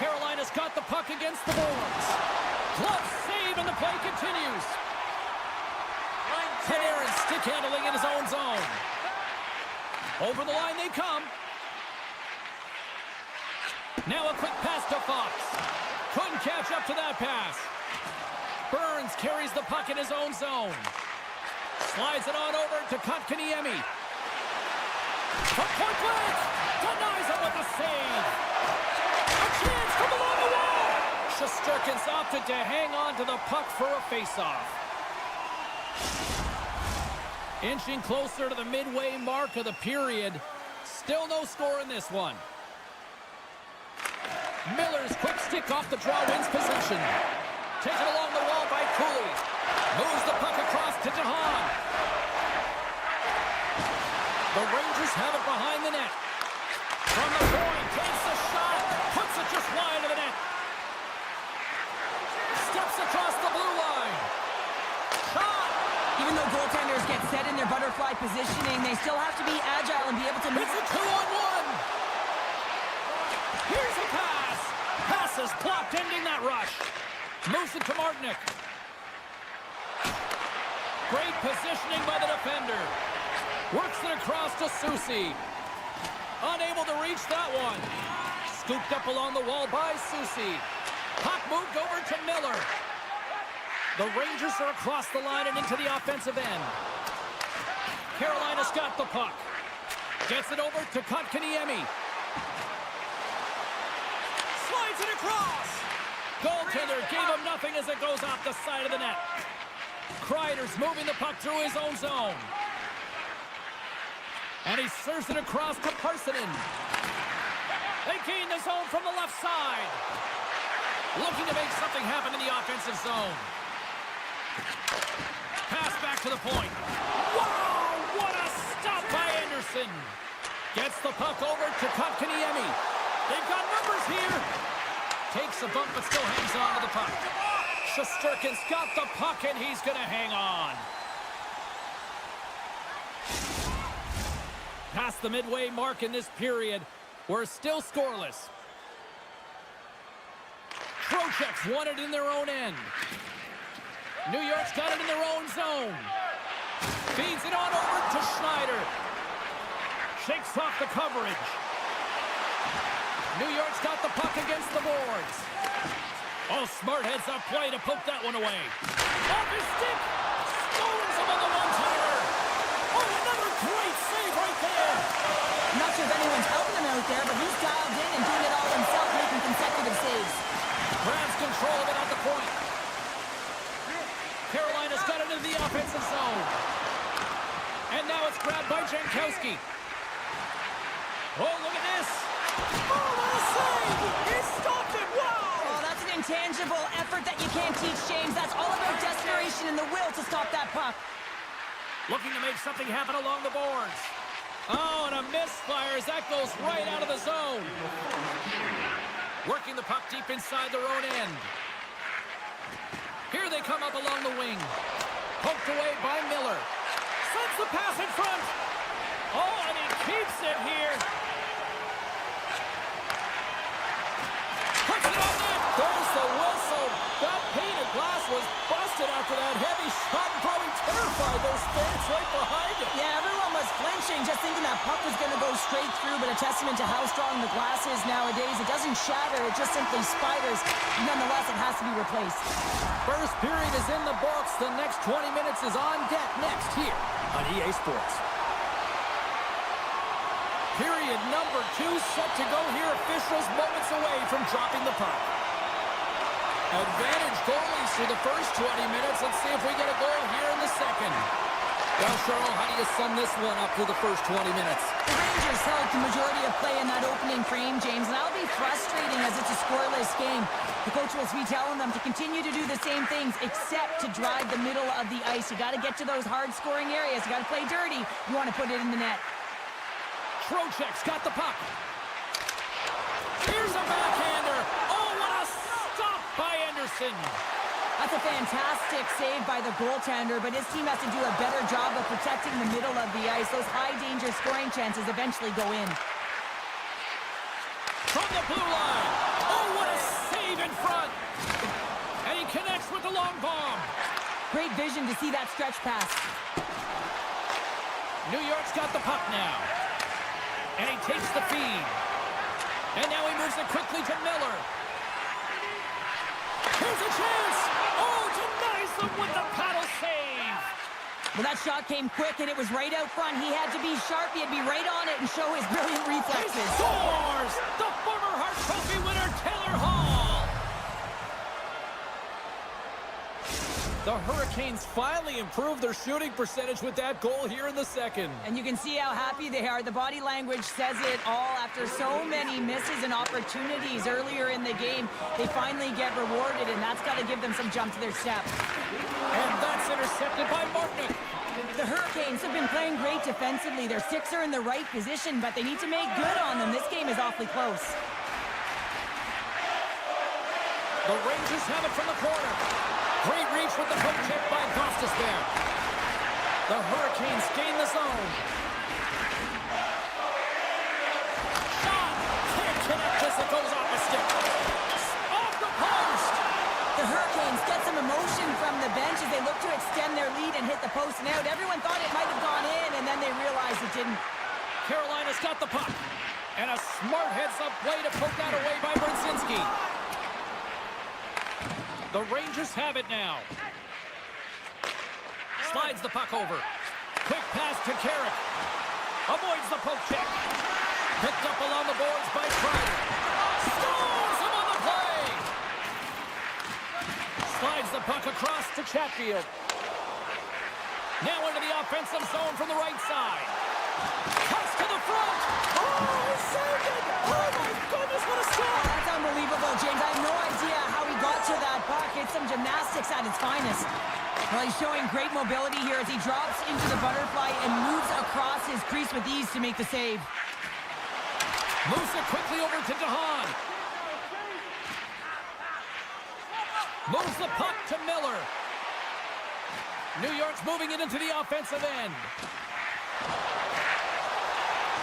Carolina's got the puck against the boards. Glove save, and the play continues. Panarin stick handling in his own zone. Over the line they come. Now a quick pass to Fox. Couldn't catch up to that pass. Burns carries the puck in his own zone. Slides it on over to Kotkaniemi. From point blank. Denies him with a save. A chance from along the wall. Shesterkin's opted to hang on to the puck for a faceoff. Inching closer to the midway mark of the period. Still no score in this one. Miller's quick stick off the draw wins possession. Taken along the wall by Cooley. Moves the puck across to DeHaan. The Rangers have it behind the net. From the point, takes a shot. Puts it just wide of the net. Steps across the blue line. Shot. Even though goaltenders get set in their butterfly positioning, they still have to be agile and be able to move. It's a 2-on-1. Here's a pass. Pass is blocked, ending that rush. Moves it to Martinick. Great positioning by the defender. Works it across to Soucy. Unable to reach that one. Scooped up along the wall by Soucy. Puck moved over to Miller. The Rangers are across the line and into the offensive end. Carolina's got the puck. Gets it over to Kotkaniemi. Slides it across. Goaltender gave him nothing as it goes off the side of the net. Kreider's moving the puck through his own zone. And he serves it across to Parssinen. They gain the zone from the left side. Looking to make something happen in the offensive zone. Pass back to the point. Wow, what a stop by Anderson. Gets the puck over to Kotkaniemi. They've got numbers here. Takes a bump but still hangs on to the puck. Shesterkin's got the puck and he's going to hang on. Past the midway mark in this period, we're still scoreless. Trocheck's won it in their own end. New York's got it in their own zone. Feeds it on over to Schneider. Shakes off the coverage. New York's got the puck against the boards. Oh, smart heads-up play to poke that one away. Off his stick. Scores him on the one-timer. Oh, another great save right there. I'm not sure if anyone's helping him out there, but he's dialed in and doing it all himself, making consecutive saves. Grabs control of it at the point. Carolina's got it into the offensive zone. And now it's grabbed by Jankowski. Oh, look at this. Oh, what a save! He stopped it! Wow! Oh, that's an intangible effort that you can't teach, James. That's all about desperation and the will to stop that puck. Looking to make something happen along the boards. Oh, and a misfire as that goes right out of the zone. Working the puck deep inside their own end. Here they come up along the wing. Poked away by Miller. Sends the pass in front. Oh, and he keeps it here. Puts it on net. There's the whistle. That painted glass was busted after that heavy shot and probably terrified those fans right behind it. Yeah, everyone was flinching, just thinking that that puck was going to go straight through, but a testament to how strong the glass is nowadays. It doesn't shatter, it just simply spiders. Nonetheless, it has to be replaced. First period is in the books. The next 20 minutes is on deck next here on EA Sports. Period number 2 set to go here. Officials moments away from dropping the puck. Advantage goalies through the first 20 minutes. Let's see if we get a goal here in the second. Well, Cheryl, how do you sum this one up through the first 20 minutes? The Rangers held the majority of play in that opening frame, James, and that'll be frustrating as it's a scoreless game. The coach will be telling them to continue to do the same things except to drive the middle of the ice. You got to get to those hard-scoring areas. You got to play dirty. You want to put it in the net. Trocheck's got the puck. Here's a backhander. Oh, what a stop by Anderson. That's a fantastic save by the goaltender, but his team has to do a better job of protecting the middle of the ice. Those high-danger scoring chances eventually go in. From the blue line. Oh, what a save in front. And he connects with the long bomb. Great vision to see that stretch pass. New York's got the puck now. And he takes the feed. And now he moves it quickly to Miller. Here's a chance. Oh, denies them with the paddle save. Well, that shot came quick, and it was right out front. He had to be sharp. He had to be right on it and show his brilliant He reflexes. scores! The former Hart Trophy winner, Taylor Hall. The Hurricanes finally improved their shooting percentage with that goal here in the second. And you can see how happy they are. The body language says it all. After so many misses and opportunities earlier in the game, they finally get rewarded, and that's got to give them some jump to their step. And that's intercepted by Martin. The Hurricanes have been playing great defensively. Their sticks are in the right position, but they need to make good on them. This game is awfully close. The Rangers have it from the corner. Great reach with the poke check by Costas there. The Hurricanes gain the zone. Shot! Can't connect as it goes off the stick. Off the post! The Hurricanes get some emotion from the bench as they look to extend their lead and hit the post and out. Everyone thought it might have gone in, and then they realized it didn't. Carolina's got the puck. And a smart heads-up play to poke that away by Brzezinski. The Rangers have it now. Slides the puck over. Quick pass to Carrick. Avoids the poke check. Picked up along the boards by Kreider. Scores him on the play. Slides the puck across to Chatfield. Now into the offensive zone from the right side. Cuts to the front. Oh, he saved it. Oh, my goodness, what a stop. That's unbelievable, James. I have no idea how he got to that puck. It's some gymnastics at its finest. Well, he's showing great mobility here as he drops into the butterfly and moves across his crease with ease to make the save. Moves it quickly over to DeHaan. Moves the puck to Miller. New York's moving it into the offensive end.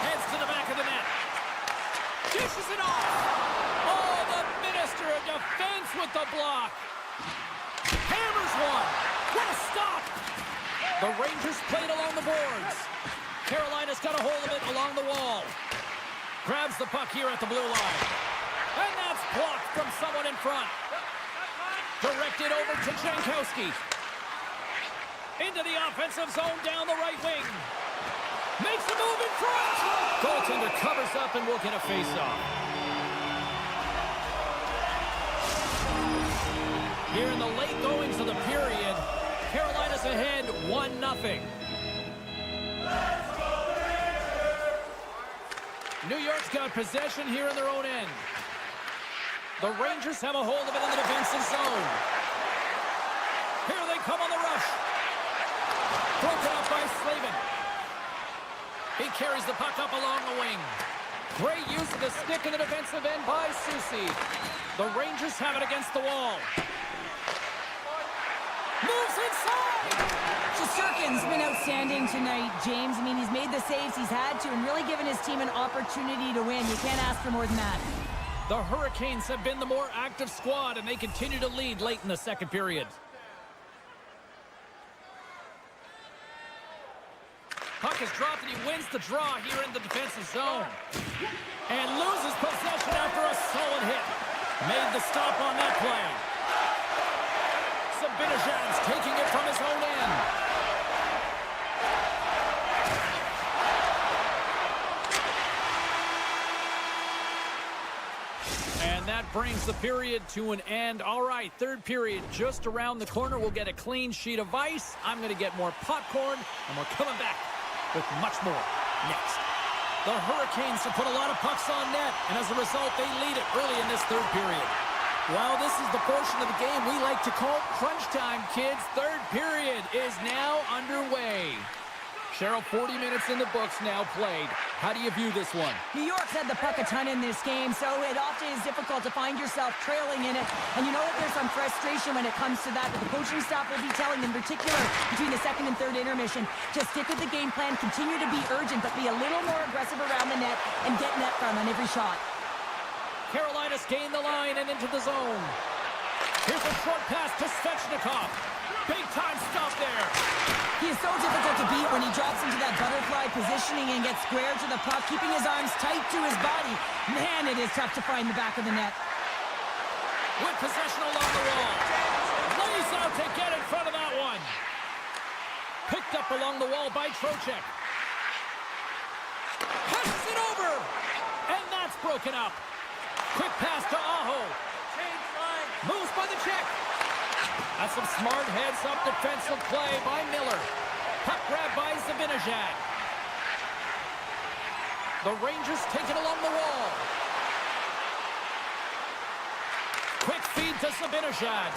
Heads to the back of the net. Dishes it off. Oh, the Minister of Defense with the block. Hammers one. What a stop. The Rangers played along the boards. Carolina's got a hold of it along the wall. Grabs the puck here at the blue line. And that's blocked from someone in front. Directed over to Jankowski. Into the offensive zone down the right wing. Makes a move in front. Goaltender covers up and will get a face-off. Here in the late goings of the period, Carolina's ahead 1-0. New York's got possession here in their own end. The Rangers have a hold of it in the defensive zone. Here they come on the rush. Broken up by Slavin. He carries the puck up along the wing. Great use of the stick in the defensive end by Soucy. The Rangers have it against the wall. Moves inside! Shesterkin's been outstanding tonight, James. I mean, he's made the saves he's had to and really given his team an opportunity to win. You can't ask for more than that. The Hurricanes have been the more active squad, and they continue to lead late in the second period. Puck is dropped and he wins the draw here in the defensive zone. And loses possession after a solid hit. Made the stop on that play. Zibanejad's taking it from his own end. And that brings the period to an end. All right, third period just around the corner. We'll get a clean sheet of ice. I'm going to get more popcorn, and we're coming back with much more next. The Hurricanes have put a lot of pucks on net, and as a result, they lead it early in this third period. Well, this is the portion of the game we like to call crunch time, kids. Third period is now underway. Cheryl, 40 minutes in the books now played. How do you view this one? New York's had the puck a ton in this game, so it often is difficult to find yourself trailing in it. And you know what? There's some frustration when it comes to that, but the coaching staff will be telling, in particular, between the second and third intermission, to stick with the game plan, continue to be urgent, but be a little more aggressive around the net and get net front on every shot. Carolina's gained the line and into the zone. Here's a short pass to Svechnikov. Big time stop there. He is so difficult to beat when he drops into that butterfly positioning and gets square to the puck, keeping his arms tight to his body. Man, it is tough to find the back of the net. With possession along the wall. Lays out to get in front of that one. Picked up along the wall by Trocheck. Passes it over. And that's broken up. Quick pass to Aho. Moves by the check. That's some smart heads-up defensive play by Miller. Puck grab by Zibanejad. The Rangers take it along the wall. Quick feed to Zibanejad.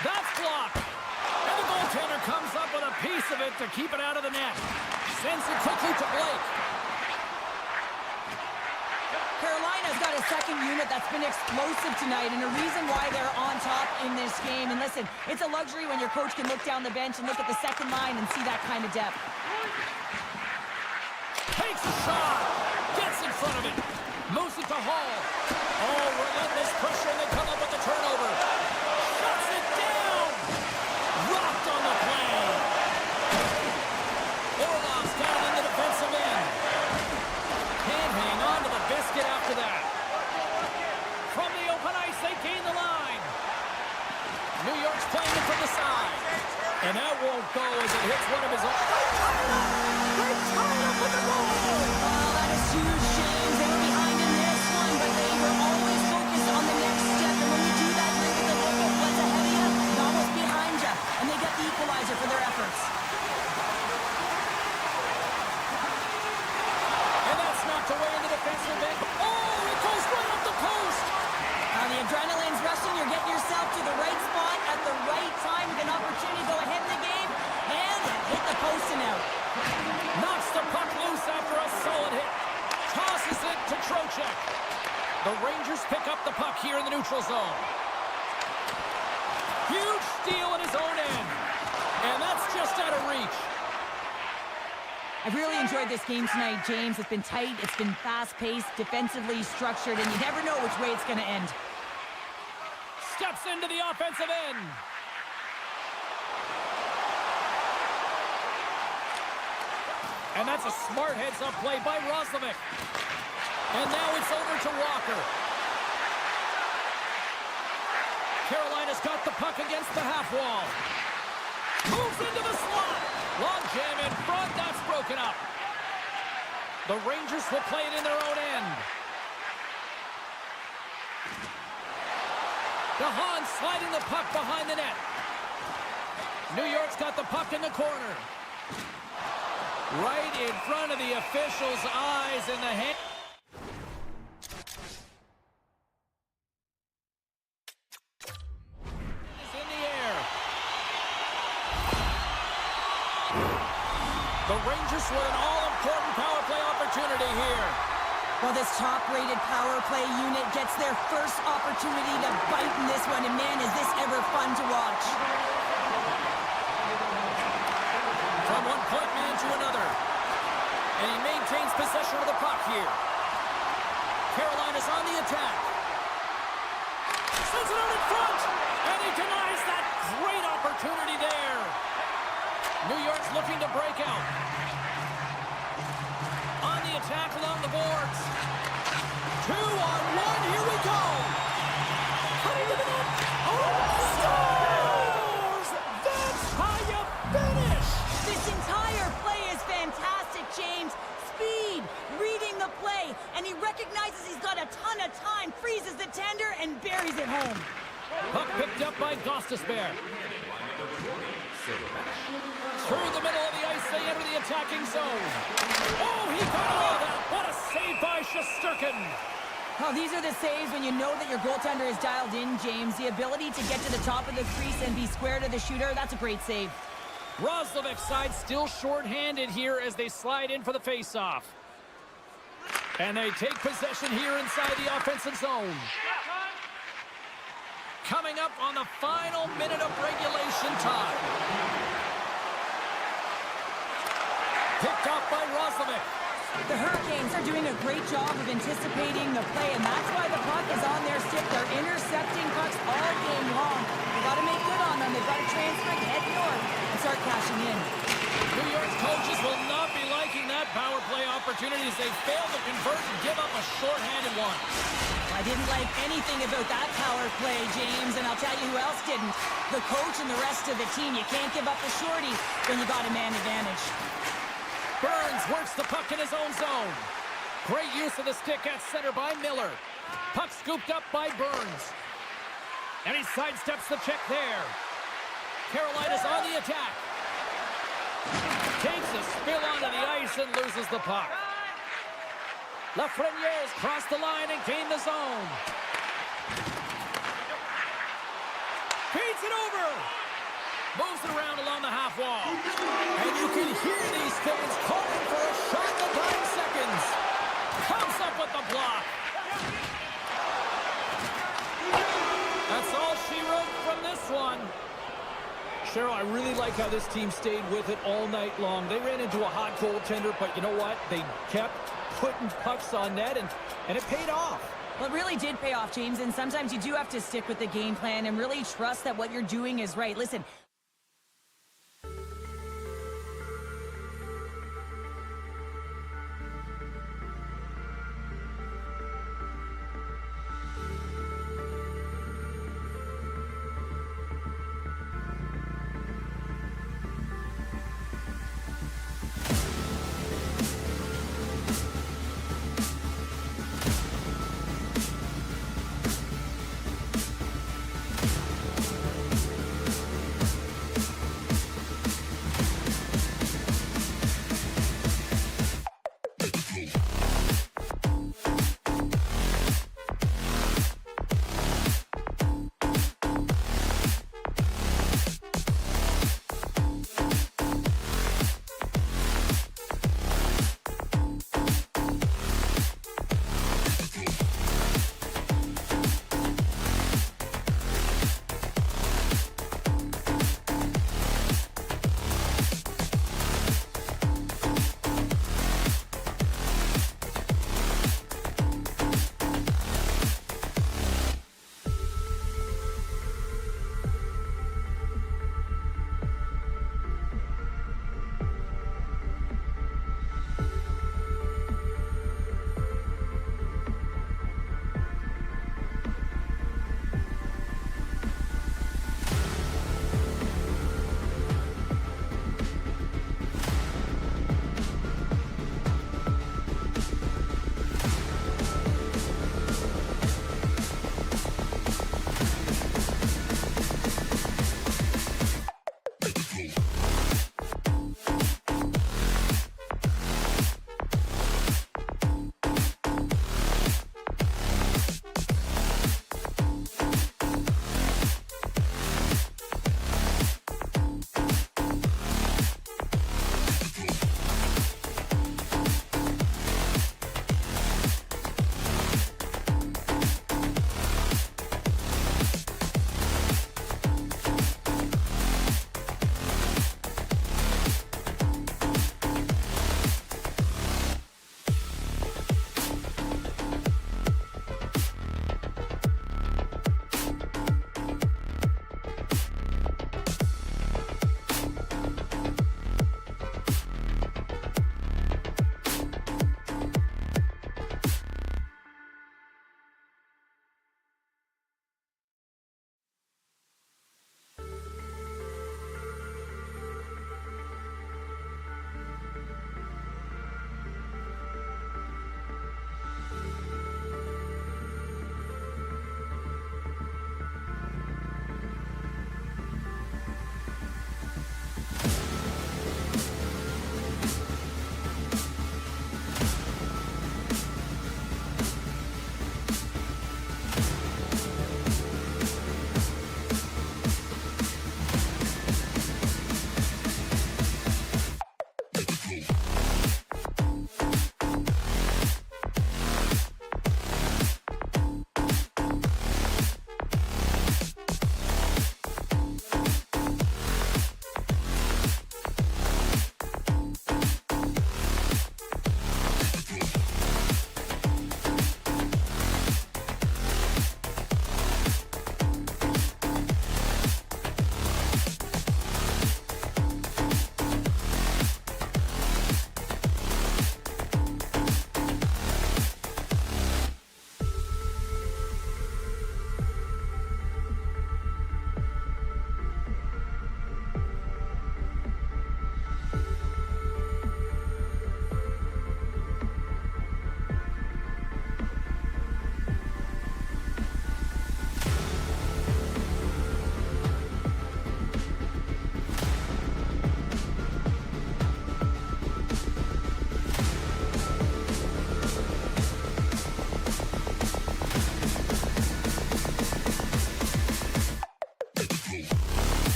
That's blocked. And the goaltender comes up with a piece of it to keep it out of the net. Sends it quickly to Blake. Carolina's got a second unit that's been explosive tonight, and a reason why they're on top in this game. And listen, it's a luxury when your coach can look down the bench and look at the second line and see that kind of depth. Takes a shot. Gets in front of it. Moves it to Hall. Oh, relentless pressure, and they come up with the turnover. Shuts it down. Rocked on the play. Orlov's down in the defensive end. Can't hang on to the biscuit after that. From the open ice, they gain the line. New York's playing it from the side. And that won't go as it hits one of his own. They tie up with the goal! Oh, that is huge, James. They were behind in this one, but they were always focused on the next step. And when you do that, you're able to look at what's ahead of you and what's behind you. And they get the equalizer for their efforts. And that's knocked away in the defensive end. Oh, it goes right up the post. The adrenaline's rushing. You're getting yourself to the right spot at the right time with an opportunity to go ahead in the game. And hit the post and out. Knocks the puck loose after a solid hit. Tosses it to Trocheck. The Rangers pick up the puck here in the neutral zone. Huge steal at his own end. And that's just out of reach. I've really enjoyed this game tonight, James. It's been tight, it's been fast-paced, defensively structured, and you never know which way it's going to end. Steps into the offensive end. And that's a smart heads-up play by Roslovic. And now it's over to Walker. Carolina's got the puck against the half wall. Moves into the slot. Long jam in front. That's broken up. The Rangers will play it in their own end. DeHaan sliding the puck behind the net. New York's got the puck in the corner. Right in front of the officials' eyes in the hand. In the air. The Rangers with an all-important power play opportunity here. Well, this top-rated power play unit gets their first opportunity to bite in this one, and man, is this ever fun to watch. From one point man to another. And he maintains possession of the puck here. Carolina's on the attack. Sends it out in front. And he denies that great opportunity there. New York's looking to break out. attack along the boards. 2-on-1, here we go. Cutting to the net. Oh, scores! That's how you finish. This entire play is fantastic, James. Speed, reading the play, and he recognizes he's got a ton of time, freezes the tender, and buries it home. Puck picked up by Gostisbehere. Through the middle of the ice, they enter the attacking zone. Oh, he got all that. What a save by Shesterkin. Oh, these are the saves when you know that your goaltender is dialed in, James. The ability to get to the top of the crease and be square to the shooter, that's a great save. Roslovic's side still short-handed here as they slide in for the face-off. And they take possession here inside the offensive zone. Coming up on the final minute of regulation time. Picked off by Roslovic. The Hurricanes are doing a great job of anticipating the play, and that's why the puck is on their stick. They're intercepting pucks all game long. They've got to make good on them. They've got to transfer it, head north, and start cashing in. New York's coaches will not be liking that power play opportunity as they fail to convert and give up a short-handed one. I didn't like anything about that power play, James, and I'll tell you who else didn't. The coach and the rest of the team. You can't give up a shorty when you got a man advantage. Burns works the puck in his own zone. Great use of the stick at center by Miller. Puck scooped up by Burns. And he sidesteps the check there. Carolina's on the attack. Takes a spill onto the ice and loses the puck. Lafreniere's crossed the line and gained the zone. Feeds it over. Moves it around along the half wall. And you can hear these fans calling for a shot in the dying seconds. Comes up with the block. That's all she wrote from this one. Cheryl, I really like how this team stayed with it all night long. They ran into a hot goaltender, but you know what? They kept putting pucks on net, and it paid off. Well, it really did pay off, James, and sometimes you do have to stick with the game plan and really trust that what you're doing is right. Listen,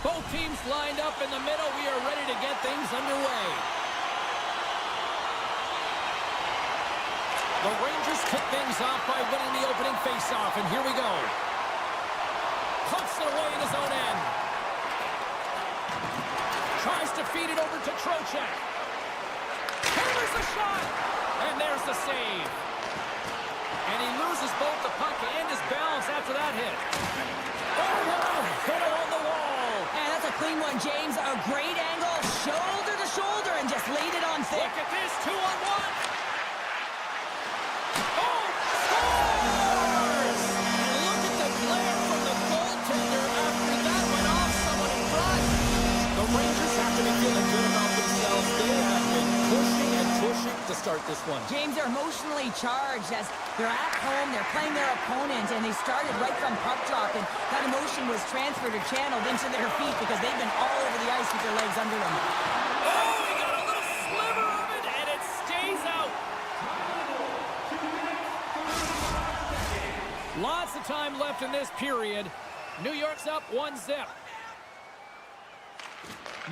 Both teams lined up in the middle. We are ready to get things underway. The Rangers kick things off by winning the opening faceoff, and here we go. Puts it away in his own end. Tries to feed it over to Trocheck. Hammers a shot, and there's the save. And he loses both the puck and his balance after that hit. Oh, what a hit on the wall. And that's a clean one, James. A great angle, shoulder to shoulder, and just laid it on thick. Look at this, 2-on-1. Oh, scores! And look at the glare from the goaltender after that went off someone in front. The Rangers have to be feeling good about themselves. They have been pushing and pushing to start this one. James, are emotionally charged as they're at home, they're playing their opponent, and they started right from puck drop, and that emotion was transferred or channeled into their feet because they've been all over the ice with their legs under them. Oh, he got a little sliver of it, and it stays out. Lots of time left in this period. New York's up 1-0.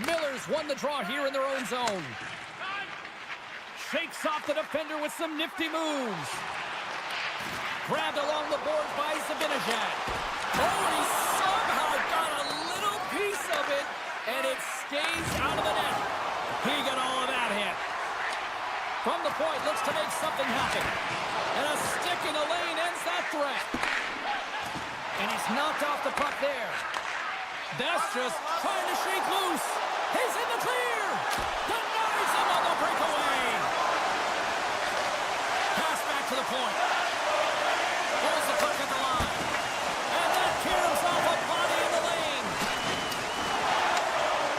Miller's won the draw here in their own zone. Shakes off the defender with some nifty moves. Grabbed along the board by Zibanejad. Oh, and he somehow got a little piece of it, and it stays out of the net. He got all of that hit. From the point, looks to make something happen. And a stick in the lane ends that threat. And he's knocked off the puck there. That's just trying to shake loose. He's in the clear. Denies him on the breakaway. Pass back to the point. Pulls the puck at the line. And that caroms off a body in the lane.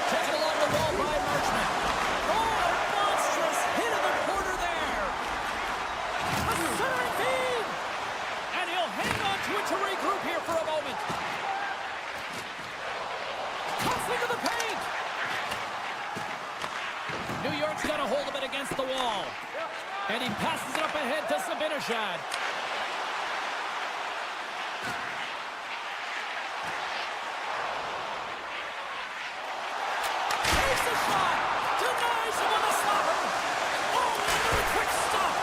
Taken along the wall by Marchment. Oh, a monstrous hit in the corner there. A centering feed. And he'll hang on to it to regroup here for a moment. Cuts into the paint. New York's got a hold of it against the wall. And he passes it up ahead to Zibanejad. Takes a shot. Denies him with a slapper. Oh, another quick stop.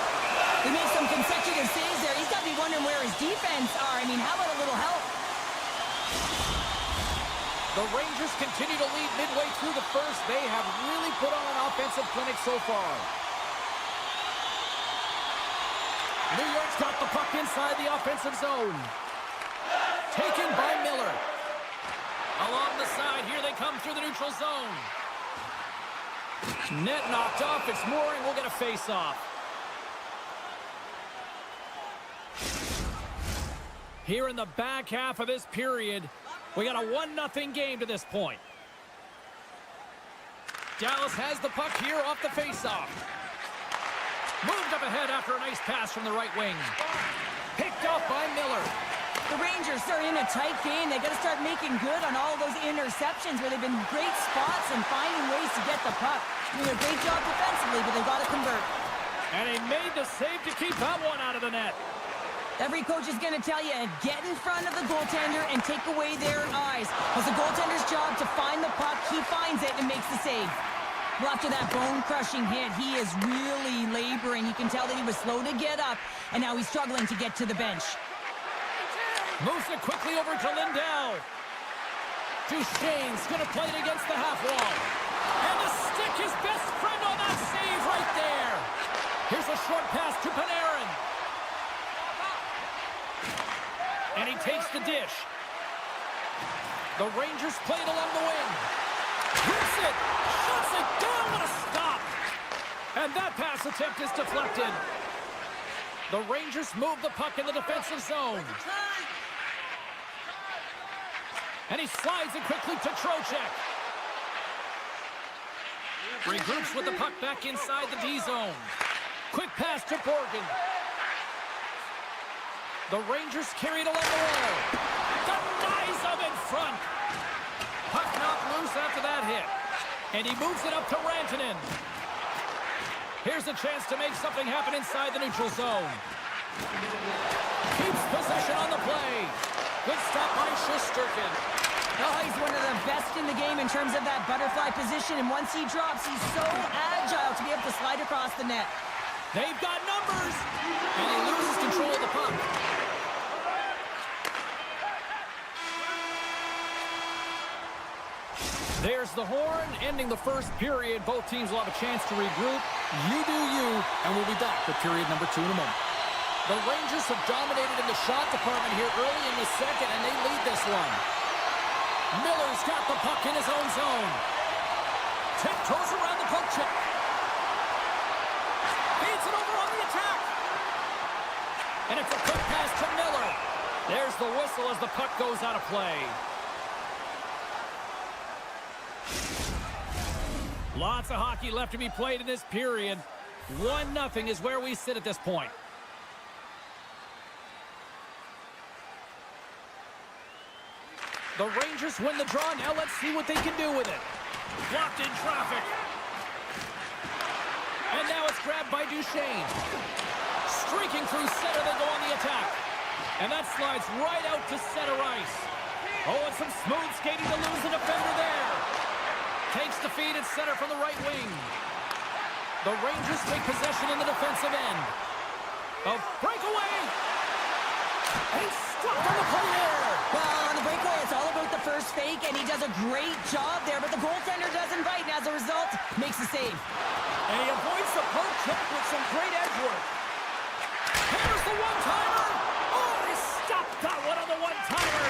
He made some consecutive saves there. He's got to be wondering where his defense are. I mean, how about a little help? The Rangers continue to lead midway through the first. They have really put on an offensive clinic so far. New York's got the puck inside the offensive zone. Taken by Miller. Along the side, here they come through the neutral zone. Net knocked off. It's Mooring. We'll get a face-off. Here in the back half of this period, we got a 1-0 game to this point. Dallas has the puck here off the face-off. Moved up ahead after a nice pass from the right wing. Picked off by Miller. The Rangers are in a tight game. They got to start making good on all those interceptions where they've been great spots and finding ways to get the puck. Doing a great job defensively, but they've got to convert. And he made the save to keep that one out of the net. Every coach is going to tell you, get in front of the goaltender and take away their eyes. It's the goaltender's job to find the puck. He finds it and makes the save. Well, after that bone-crushing hit, he is really laboring. You can tell that he was slow to get up, and now he's struggling to get to the bench. Moves it quickly over to Lindell. Duchesne's going to play it against the half wall. And the stick, his best friend on that save right there. Here's a short pass to Panarin. And he takes the dish. The Rangers play it along the wing. Hits it. Shuts it down. What a stop. And that pass attempt is deflected. The Rangers move the puck in the defensive zone. And he slides it quickly to Trocheck. Regroups with the puck back inside the D zone. Quick pass to Borgen. The Rangers carry it along the wall. Denies him in front. Puck knocked loose after that hit. And he moves it up to Rantanen. Here's a chance to make something happen inside the neutral zone. Keeps possession on the play. Good stop by Shesterkin. Oh, he's one of the best in the game in terms of that butterfly position, and once he drops, he's so agile to be able to slide across the net. They've got numbers, and he loses control of the puck. There's the horn, ending the first period. Both teams will have a chance to regroup. You do you, and we'll be back with period number 2 in a moment. The Rangers have dominated in the shot department here early in the second, and they lead this one. Miller's got the puck in his own zone. Tiptoes around the poke check. Feeds it over on the attack. And it's a quick pass to Miller. There's the whistle as the puck goes out of play. Lots of hockey left to be played in this period. 1-0 is where we sit at this point. The Rangers win the draw. Now let's see what they can do with it. Blocked in traffic. And now it's grabbed by Duchesne. Streaking through center, they go on the attack. And that slides right out to center ice. Oh, and some smooth skating to lose the defender there. Takes the feed at center from the right wing. The Rangers take possession in the defensive end. A breakaway. And stopped on the play there. Well, on the breakaway, it's all about the first fake, and he does a great job there, but the goaltender doesn't bite, and as a result, makes the save. And he avoids the poke check with some great edge work. Here's the one-timer. Oh, he stopped that one on the one-timer.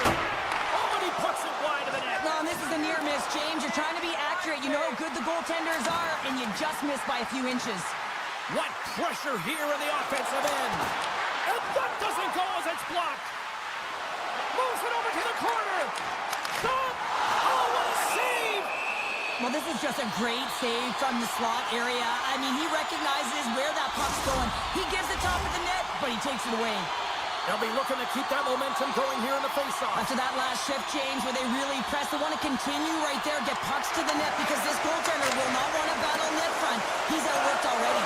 Oh, and he puts it wide of the net. No, and this is a near miss, James. You're trying to be accurate. You know how good the goaltenders are, and you just missed by a few inches. What pressure here in the offensive end. And that doesn't go as it's blocked. Moves it over to the corner. Stop. Oh, what a save. Well, this is just a great save from the slot area. I mean, he recognizes where that puck's going. He gives the top of the net, but he takes it away. They'll be looking to keep that momentum going here in the faceoff. After that last shift change where they really press, they want to continue right there, get pucks to the net, because this goaltender will not want to battle net front. He's outworked already.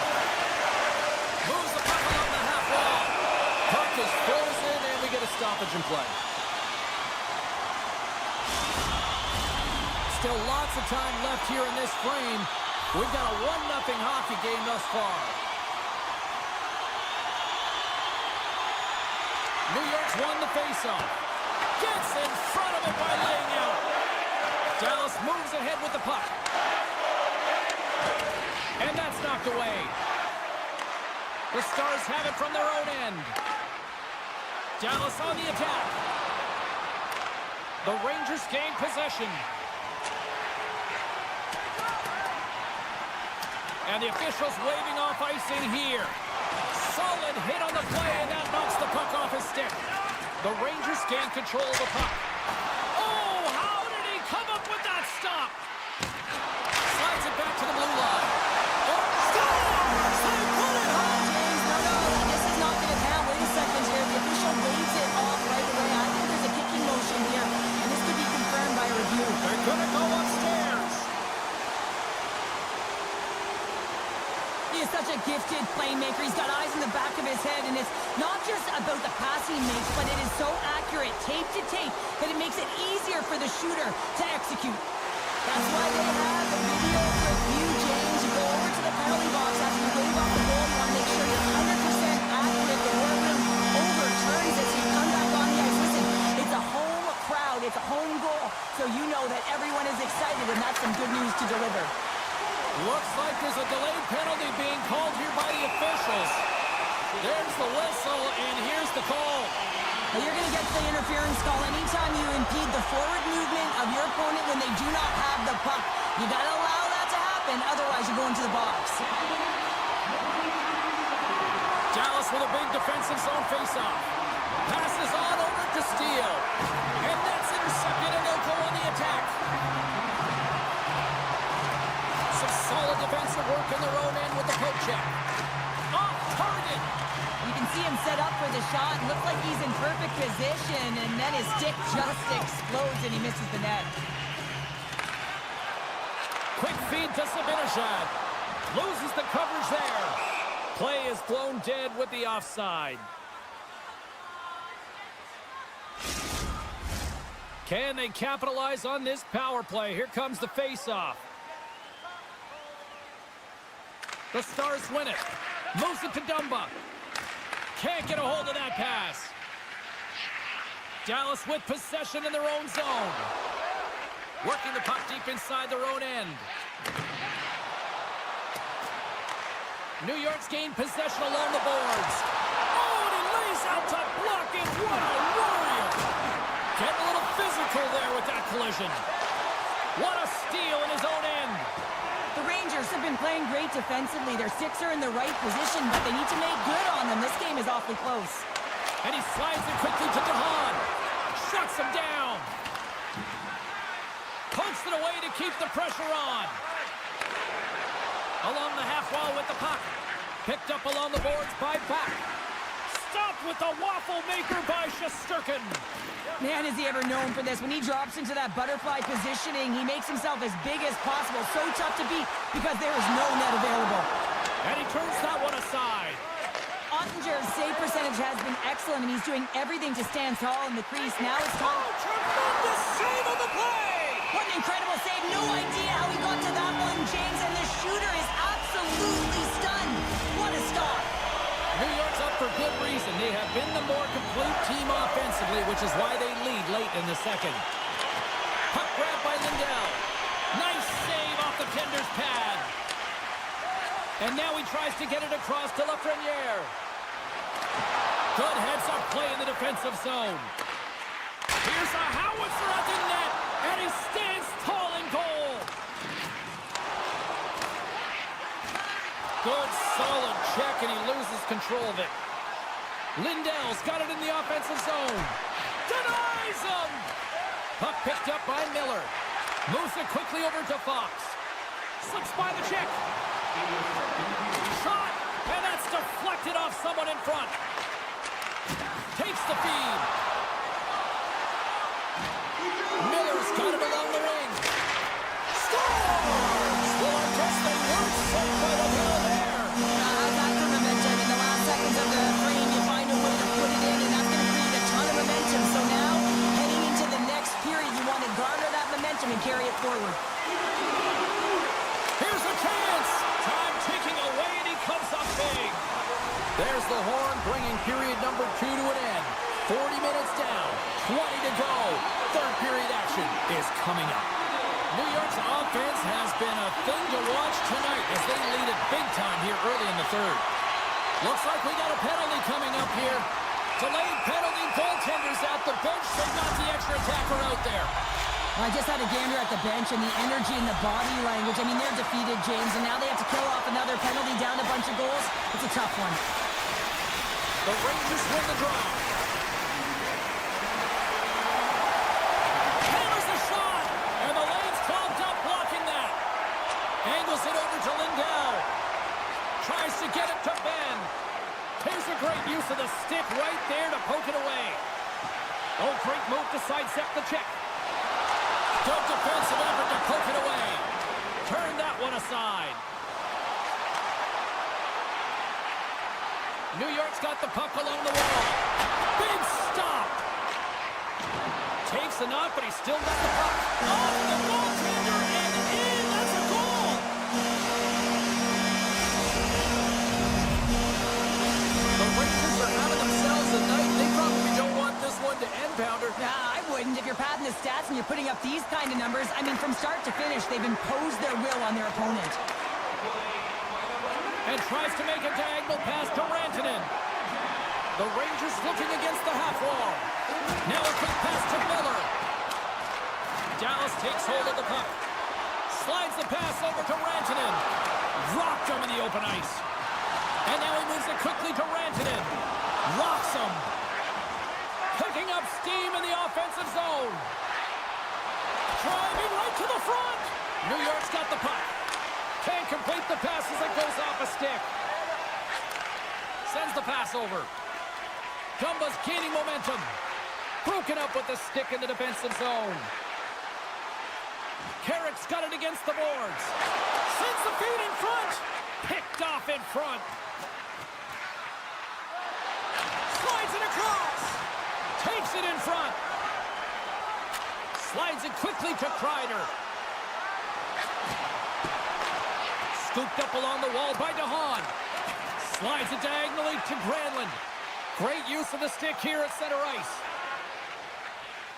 Moves the puck along the half wall. Puck is frozen, and we get a stoppage in play. Still lots of time left here in this frame. We've got a 1-0 hockey game thus far. New York's won the faceoff. Gets in front of it by laying out. Dallas moves ahead with the puck. And that's knocked away. The Stars have it from their own end. Dallas on the attack. The Rangers gain possession. And the officials waving off icing here. Solid hit on the play, and that knocks the puck off his stick. The Rangers gain control of the puck. Oh, how did he come up with that stop? Slides it back to the blue line. Oh, stop! Save, put it home! James, no, this is not going to count. Wait a second here. The official waves it off right away. I think there's a kicking motion here, and this could be confirmed by a review. They're going to go upstairs. He is such a gifted playmaker. He's got eyes in the back of his head, and it's not just about the pass he makes, but it is so accurate, tape to tape, that it makes it easier for the shooter to execute. That's why they have the video review, James. You go over to the penalty box after you wave off the goal. You want to make sure you're 100% accurate. The workman overturns it, so you come back on the ice. Listen, it's a home crowd. It's a home goal, so you know that everyone is excited, and that's some good news to deliver. Looks like there's a delayed penalty being called here by the officials. There's the whistle, and here's the call. Well, you're going to get the interference call anytime you impede the forward movement of your opponent when they do not have the puck. You got to allow that to happen, otherwise you go into the box. Dallas with a big defensive zone faceoff. Passes on over to Steele. And that's intercepted, and they'll go on the attack. Some solid defensive work in their own end with the poke check. Off target. You can see him set up for the shot. Looks like he's in perfect position, and then his stick just explodes, and he misses the net. Quick feed to Zibanejad. Loses the coverage there. Play is blown dead with the offside. Can they capitalize on this power play? Here comes the face-off. The Stars win it. Moves it to Dumba. Can't get a hold of that pass. Dallas with possession in their own zone. Working the puck deep inside their own end. New York's gained possession along the boards. Oh, and he lays out to block it. What a warrior. Getting a little physical there with that collision. What a steal in his own end. The Rangers have been playing great defensively. Their sticks are in the right position, but they need to make good on them. This game is awfully close. And he slides it quickly to DeHaan. Shuts him down. Pokes it away to keep the pressure on. Along the half wall with the puck. Picked up along the boards by Back. Stopped with the waffle maker by Shesterkin. Man, is he ever known for this. When he drops into that butterfly positioning, he makes himself as big as possible. So tough to beat because there is no net available. And he turns that one aside. Ottinger's save percentage has been excellent, and he's doing everything to stand tall in the crease. Now it's time. Oh, tremendous save of the play! What an incredible save. No idea how he got to that one, James, and the shooter is absolutely stunned. What a stop. New York's up for good reason. They have been the more complete team offensively, which is why they lead late in the second. Puck grab by Lindell. Nice save off the tender's pad. And now he tries to get it across to Lafreniere. Good heads-up play in the defensive zone. Here's a howitzer at the net, and he stands tall in goal. Good, solid check, and he loses control of it. Lindell's got it in the offensive zone. Denies him! Puck picked up by Miller. Moves it quickly over to Fox. Slips by the check. Shot, and that's deflected off someone in front. Takes the feed. Miller's got it along the ring. Scores! Well, I guess they weren't safe by the middle there. That's the momentum. In the last seconds of the frame, you find a way to put it in, and that's going to create a ton of momentum. So now, heading into the next period, you want to garner that momentum and carry it forward. Here's a chance. Time ticking away, and he comes up big. There's the horn, bringing period number 2 to an end. 40 minutes down, 20 to go. Third period action is coming up. New York's offense has been a thing to watch tonight as they lead it big time here early in the third. Looks like we got a penalty coming up here. Delayed penalty, goaltenders at the bench. They got the extra attacker out there. I just had a gander at the bench, and the energy and the body language. I mean, they're defeated, James, and now they have to kill off another penalty, down a bunch of goals. It's a tough one. The Rangers win the draw. Hammers the shot, and the lane's clogged up, blocking that. Angles it over to Lindell. Tries to get it to Ben. Here's a great use of the stick right there to poke it away. Oh, great move to sidestep the check. Good defensive effort to poke it away. Turn that one aside. New York's got the puck along the wall. Big stop. Takes a knock, but he's still got the puck. Off the goaltender and in. That's a goal. The Rangers are having themselves a night. They probably don't want this one to end, Pounder. Nah, I wouldn't. If you're padding the stats and you're putting up these kind of numbers, I mean, from start to finish, they've imposed their will on their opponent. And tries to make a diagonal pass to Rantanen. The Rangers looking against the half wall. Now a quick pass to Miller. Dallas takes hold of the puck. Slides the pass over to Rantanen. Rocked him in the open ice. And now he moves it quickly to Rantanen. Rocks him. Picking up steam in the offensive zone. Driving right to the front. New York's got the puck. Can't complete the pass as it goes off a stick. Sends the pass over. Dumba's gaining momentum. Broken up with the stick in the defensive zone. Carrick's got it against the boards. Sends the feed in front. Picked off in front. Slides it across. Takes it in front. Slides it quickly to Kreider. Scooped up along the wall by DeHaan. Slides it diagonally to Granlund. Great use of the stick here at center ice.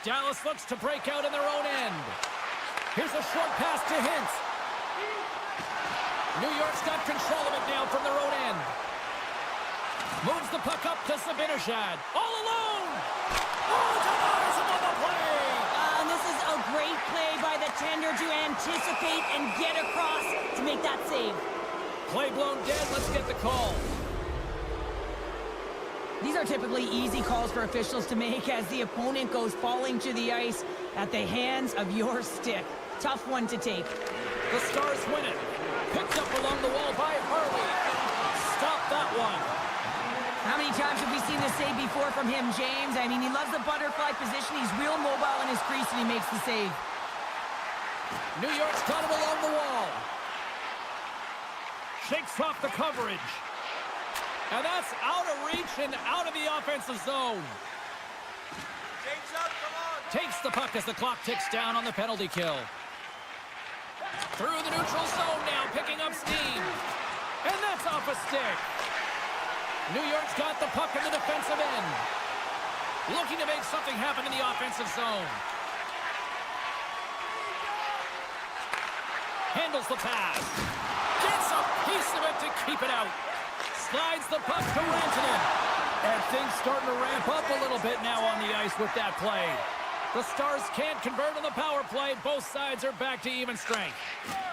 Dallas looks to break out in their own end. Here's a short pass to Hintz. New York's got control of it now from their own end. Moves the puck up to Zibanejad. All alone! Oh, denies him on the play! And this is a great play by the tender to anticipate and get across to make that save. Play blown dead. Let's get the call. These are typically easy calls for officials to make as the opponent goes falling to the ice at the hands of your stick. Tough one to take. The Stars win it. Picked up along the wall by Harley. Stop that one. How many times have we seen this save before from him, James? I mean, he loves the butterfly position. He's real mobile in his crease and he makes the save. New York's got him along the wall. Shakes off the coverage. And that's out of reach and out of the offensive zone. James up, come on. Takes the puck as the clock ticks down on the penalty kill. Through the neutral zone now, picking up steam. And that's off a stick. New York's got the puck in the defensive end. Looking to make something happen in the offensive zone. Handles the pass. Gets a piece of it to keep it out. Slides the puck to Rantanen. And things starting to ramp up a little bit now on the ice with that play. The Stars can't convert on the power play. Both sides are back to even strength.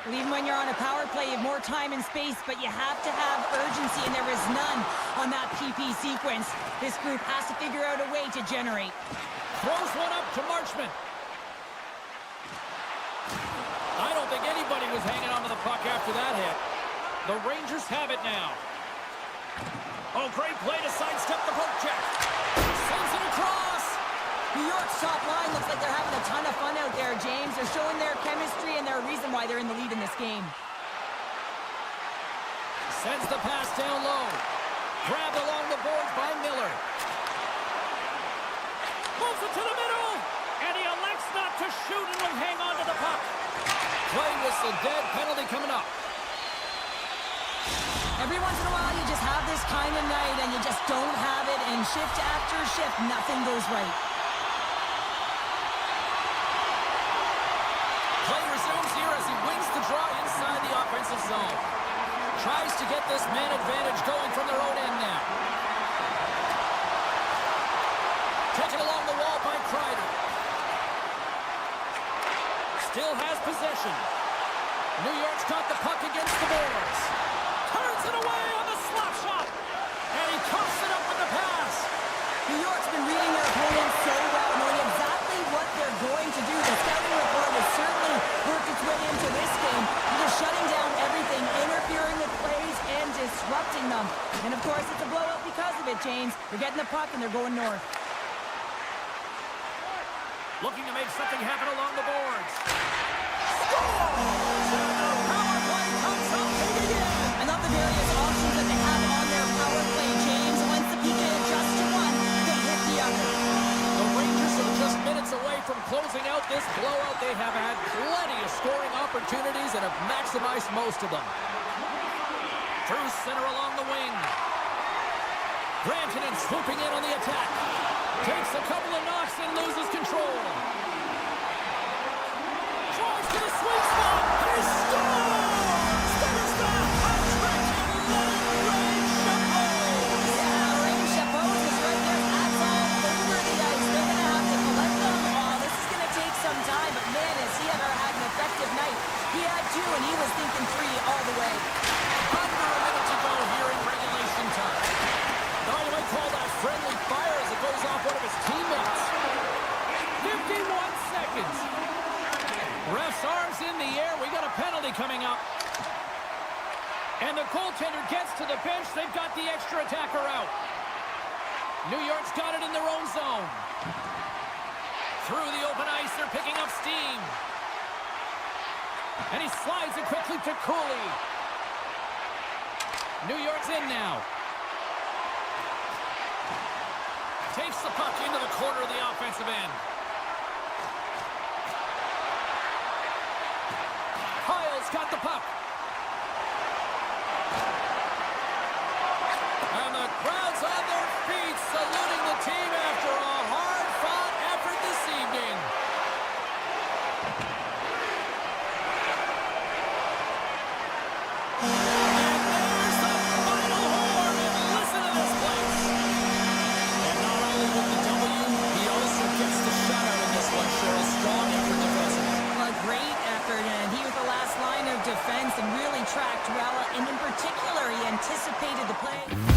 Well, even when you're on a power play, you have more time and space, but you have to have urgency, and there is none on that PP sequence. This group has to figure out a way to generate. Throws one up to Marchment. I don't think anybody was hanging onto the puck after that hit. The Rangers have it now. Oh, great play to sidestep the poke check. Sends it across. New York's top line looks like they're having a ton of fun out there, James. They're showing their chemistry, and they're a reason why they're in the lead in this game. Sends the pass down low. Grabbed along the boards by Miller. Moves it to the middle. And he elects not to shoot and will hang on to the puck. Play whistle dead. Penalty coming up. Every once in a while, you just have this kind of night, and you just don't have it, and shift after shift, nothing goes right. Play resumes here as he wins the draw inside the offensive zone. Tries to get this man advantage going from their own end now. Taken along the wall by Kreider. Still has possession. New York's got the puck against the boards. Turns it away on the slap shot. And he coughs it up with the pass. New York's been reading their opponents so well, knowing exactly what they're going to do. The scouting report has certainly worked its way into this game. They're shutting down everything, interfering with plays, and disrupting them. And, of course, it's a blowout because of it, James. They're getting the puck, and they're going north. Looking to make something happen along the boards. I love the various options that they have on their power play, James. Once the PK adjusts to one, they hit the other. The Rangers are just minutes away from closing out this blowout. They have had plenty of scoring opportunities and have maximized most of them. Through center along the wing. Rantanen swooping in on the attack. Takes a couple of knocks and loses control. Drives to the sweet spot. He scores! That is the hat-trick of Ray Chapeau! Yeah, Ray Chapeau is right there. That's all over the ice. They're going to have to collect them. Oh, this is going to take some time, but man, has he ever had an effective night. He had two, and he was thinking three all the way. Under a minute to go here in regulation time. Now you might call that friendly fire as it goes off one of his teammates. 51 seconds. Ref's arms in the air. We got a penalty coming up. And the goaltender gets to the bench. They've got the extra attacker out. New York's got it in their own zone. Through the open ice, they're picking up steam. And he slides it quickly to Cooley. New York's in now. Takes the puck into the corner of the offensive end. defense and really tracked Rella, and in particular, he anticipated the play.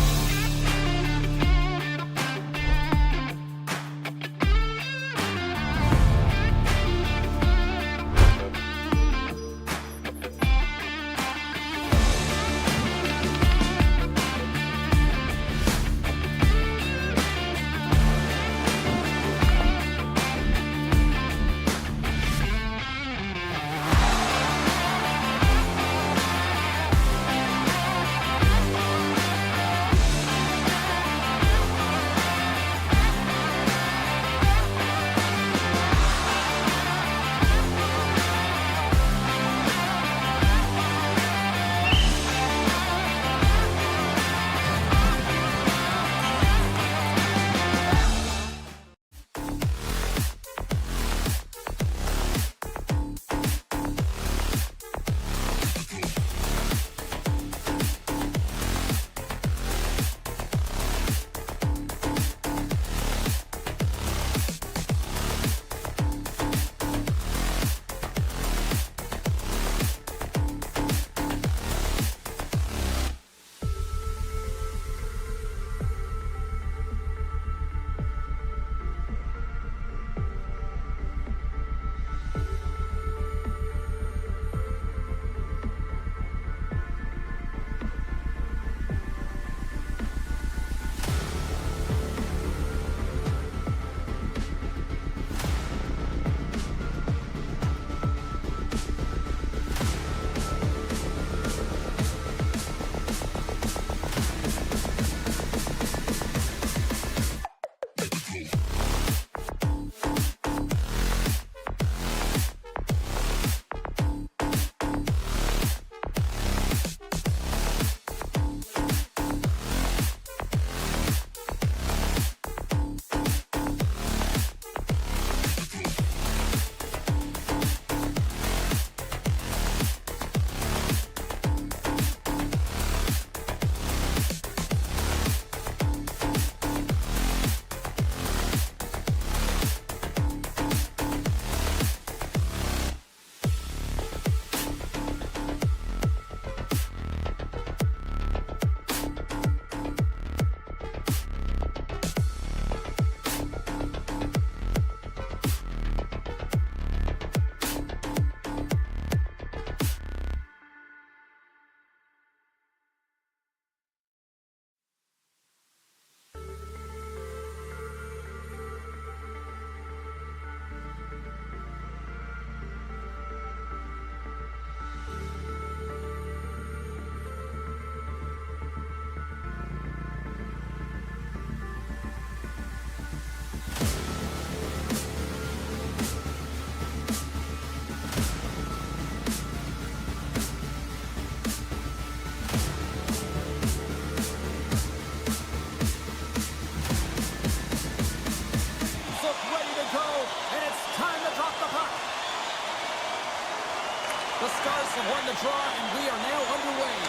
The Stars have won the draw, and we are now underway.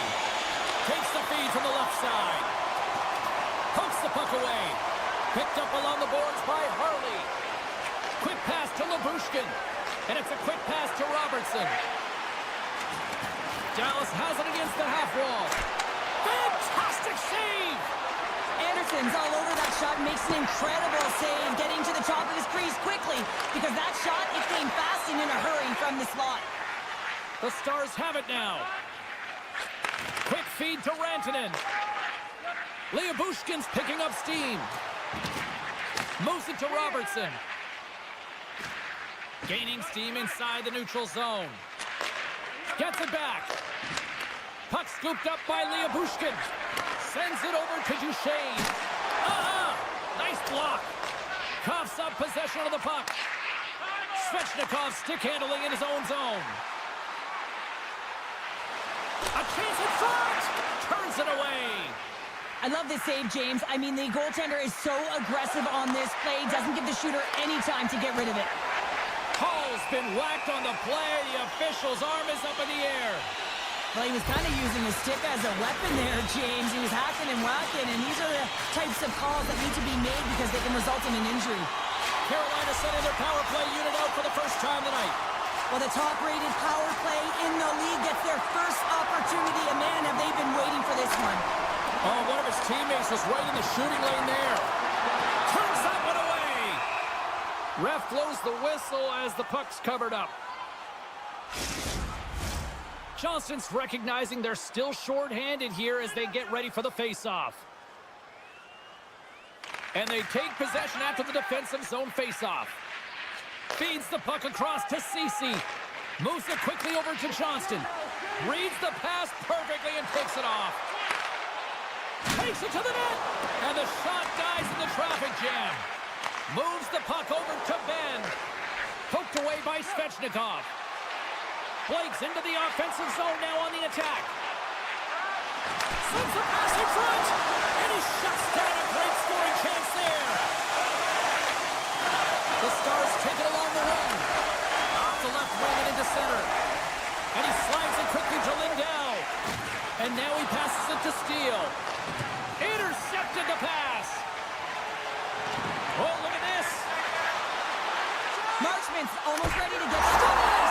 Takes the feed from the left side. Pokes the puck away. Picked up along the boards by Harley. Quick pass to Labushkin. And it's a quick pass to Robertson. Dallas has it against the half wall. Fantastic save! Anderson's all over that shot, makes an incredible save, getting to the top of his crease quickly, because that shot, it came fast and in a hurry from the slot. The Stars have it now. Quick feed to Rantanen. Labushkin's picking up steam. Moves it to Robertson. Gaining steam inside the neutral zone. Gets it back. Puck scooped up by Labushkin. Sends it over to Duchesne. Nice block. Coughs up possession of the puck. Svechnikov stick handling in his own zone. A chance in front. Turns it away. I love this save, James. I mean, the goaltender is so aggressive on this play. Doesn't give the shooter any time to get rid of it. Hall's been whacked on the play. The official's arm is up in the air. Well, he was kind of using his stick as a weapon there, James. He was hacking and whacking, and these are the types of calls that need to be made because they can result in an injury. Carolina sending their power play unit out for the first time tonight. Well, the top-rated power play in the league gets their first opportunity, and man, have they been waiting for this one. Oh, one of his teammates was right in the shooting lane there. Turns that one away. Ref blows the whistle as the puck's covered up. Johnston's recognizing they're still short-handed here as they get ready for the face-off. And they take possession after the defensive zone face-off. Feeds the puck across to Cece. Moves it quickly over to Johnston. Reads the pass perfectly and takes it off. Takes it to the net. And the shot dies in the traffic jam. Moves the puck over to Ben. Poked away by Svechnikov. Blake's into the offensive zone now on the attack. Sends the pass in front. And he shuts down a great scoring chance there. The Stars take it along the wing. Off the left wing and into center. And he slides it quickly to Lindell. And now he passes it to Steele. Intercepted the pass. Oh, look at this. Marchman's almost ready to get started.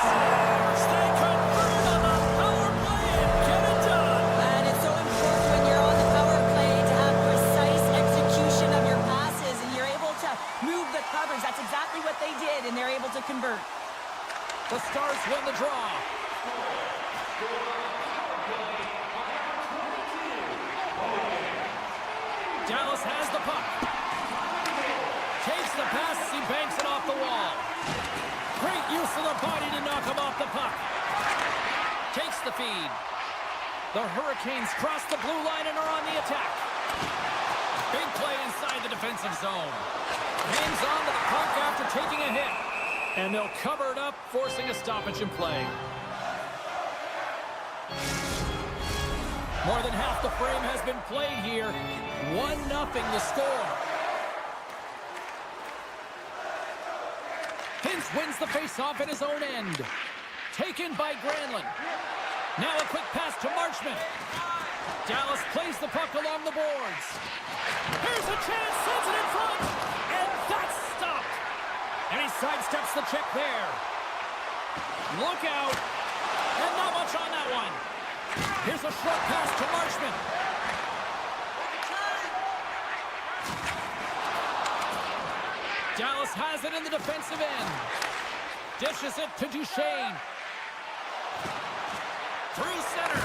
Stay confirmed on the power play and get it done. And it's so important when you're on the power play to have precise execution of your passes, and you're able to move the coverage. That's exactly what they did, and they're able to convert. The Stars win the draw. Dallas has the puck. Takes the pass as he banks it off the wall. Great use of the body to knock him off the puck. Takes the feed. The Hurricanes cross the blue line and are on the attack. Big play inside the defensive zone. Hangs on to the puck after taking a hit. And they'll cover it up, forcing a stoppage in play. More than half the frame has been played here. 1-0 the score. Hintz wins the faceoff at his own end. Taken by Granlund. Now a quick pass to Marchman. Dallas plays the puck along the boards. Here's a chance, sends it in front. And that's stopped. And he sidesteps the check there. Look out. And not much on that one. Here's a short pass to Marchman. Dallas has it in the defensive end. Dishes it to Duchesne. Through center.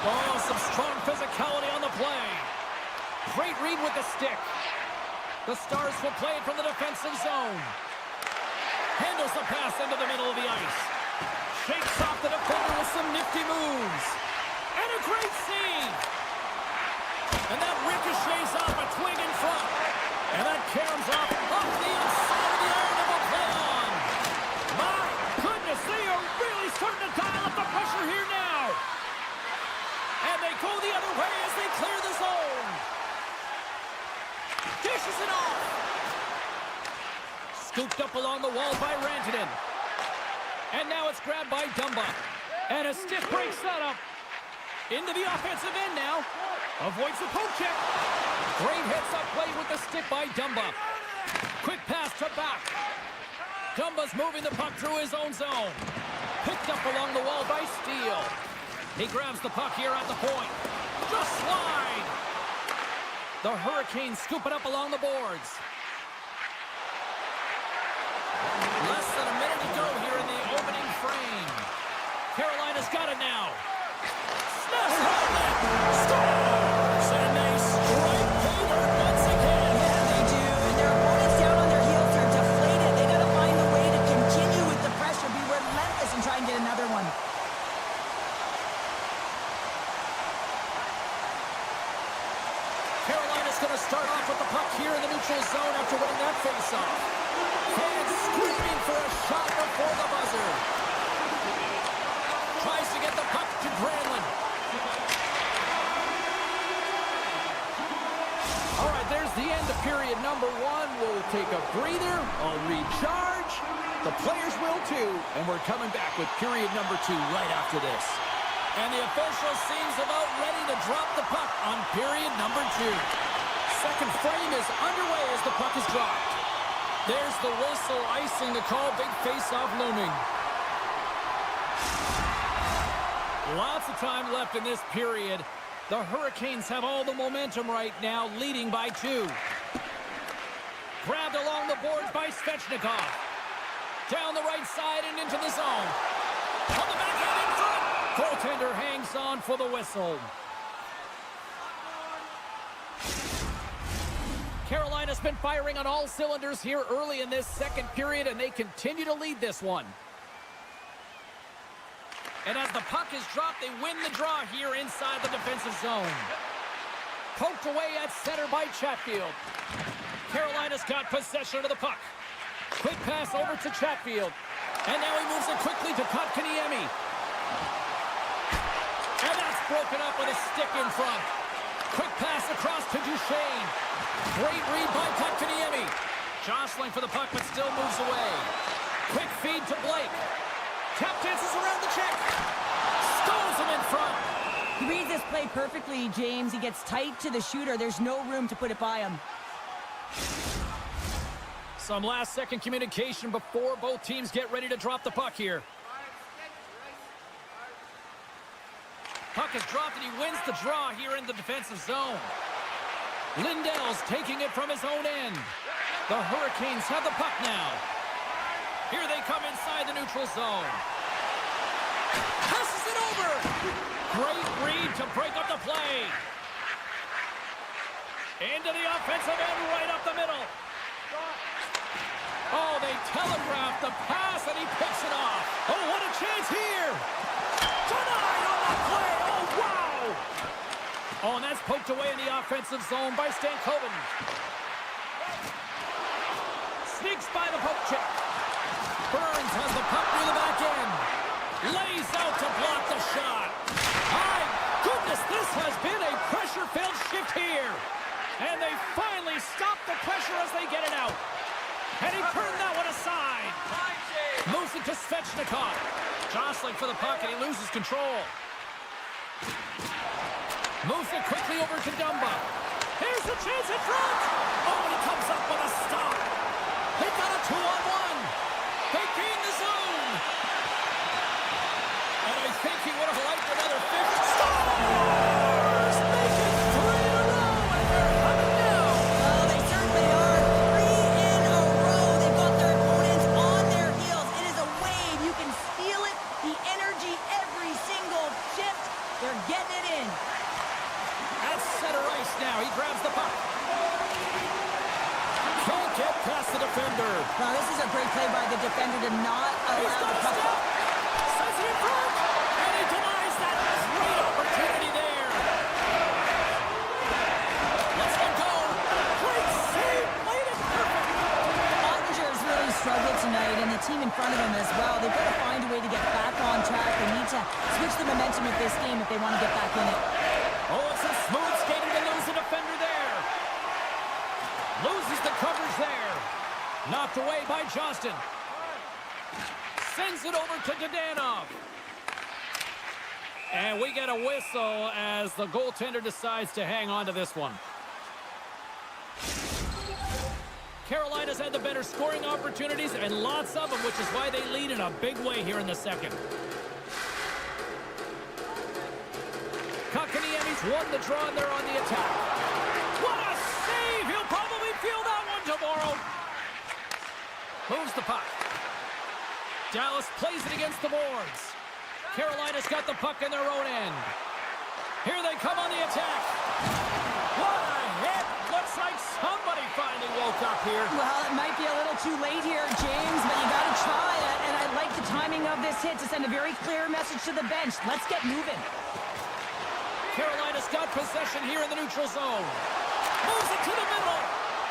Oh, some strong physicality on the play. Great read with the stick. The Stars will play it from the defensive zone. Handles the pass into the middle of the ice. Shakes off the defender with some nifty moves. And a great save. And that ricochets off a twig in front. And that caroms off the inside of the iron and will play on. My goodness, they are really starting to dial up the pressure here now. And they go the other way as they clear the zone. Dishes it off. Scooped up along the wall by Rantanen. And now it's grabbed by Dumba. And a stiff break setup. Into the offensive end now. Avoids the poke check. Great hits-up play with the stick by Dumba. Quick pass to back. Dumba's moving the puck through his own zone. Picked up along the wall by Steele. He grabs the puck here at the point. Just slide. The Hurricanes scoop it up along the boards. Less than a minute to go here in the opening frame. Carolina's got it now. Snaps it on net. Scores! And they strike Vader once again. Yeah, they do. And their opponents down on their heels are deflated. They got to find a way to continue with the pressure, be relentless, and try and get another one. Carolina's going to start off with the puck here in the neutral zone after winning that faceoff. Fans screaming for a shot before the buzzer. Tries to get the puck to Granlund. All right, there's the end of period number one. We'll take a breather, a recharge. The players will too, and we're coming back with period number two right after this. And the official seems about ready to drop the puck on period number two. Second frame is underway as the puck is dropped. There's the whistle, icing the call, big face-off looming. Lots of time left in this period. The Hurricanes have all the momentum right now, leading by 2. Grabbed along the boards by Svechnikov. Down the right side and into the zone. On the backhand in front. Goaltender hangs on for the whistle. Carolina's been firing on all cylinders here early in this second period, and they continue to lead this one. And as the puck is dropped, they win the draw here inside the defensive zone. Poked away at center by Chatfield. Carolina's got possession of the puck. Quick pass over to Chatfield. And now he moves it quickly to Kotkaniemi. And that's broken up with a stick in front. Quick pass across to Duchesne. Great read by Kotkaniemi. Jostling for the puck, but still moves away. Quick feed to Blake. Tap dances around the check. Stones him in front. He reads this play perfectly, James. He gets tight to the shooter. There's no room to put it by him. Some last-second communication before both teams get ready to drop the puck here. Puck is dropped, and he wins the draw here in the defensive zone. Lindell's taking it from his own end. The Hurricanes have the puck now. Here they come inside the neutral zone. Passes it over. Great read to break up the play. Into the offensive end, right up the middle. Oh, they telegraphed the pass, and he picks it off. Oh, what a chance here. Denied on the play. Oh, wow. Oh, and that's poked away in the offensive zone by Stankoven. Sneaks by the poke check. Burns has the puck near the back end. Lays out to block the shot. My goodness, this has been a pressure-filled shift here. And they finally stop the pressure as they get it out. And he turned that one aside. Moves it to Svechnikov. Jostling for the puck, and he loses control. Moves it quickly over to Dumba. Here's the chance in front. Oh, and he comes up with a stop. They got a 2-on-1. They gain the zone. And I think he would have liked another 50. Stars! Make it 3 in a row, and they're coming down. Oh, they certainly are. 3 in a row. They've got their opponents on their heels. It is a wave. You can feel it. The energy every single shift. They're getting it in. At center ice now. He grabs the puck. Can't get past the defender. Wow, this is a great play by the defender to not He's allow got the a puck. step. Sends it in front. And he denies that. Great opportunity there. Let's let go. Great save. Played it perfect. Ottinger has really struggled tonight, and the team in front of him as well. They've got to find a way to get back on track. They need to switch the momentum of this game if they want to get back in it. Oh, it's a smooth skating to lose the defender there. Loses the coverage there. Knocked away by Johnston. Sends it over to Dadonov. And we get a whistle as the goaltender decides to hang on to this one. Carolina's had the better scoring opportunities, and lots of them, which is why they lead in a big way here in the second. Kotkaniemi's won the draw, and they're on the attack. What a save! He'll probably feel that one tomorrow. Moves the puck. Dallas plays it against the boards. Carolina's got the puck in their own end. Here they come on the attack. What a hit! Looks like somebody finally woke up here. Well, it might be a little too late here, James, but you got to try it. And I like the timing of this hit to send a very clear message to the bench. Let's get moving. Carolina's got possession here in the neutral zone. Moves it to the middle,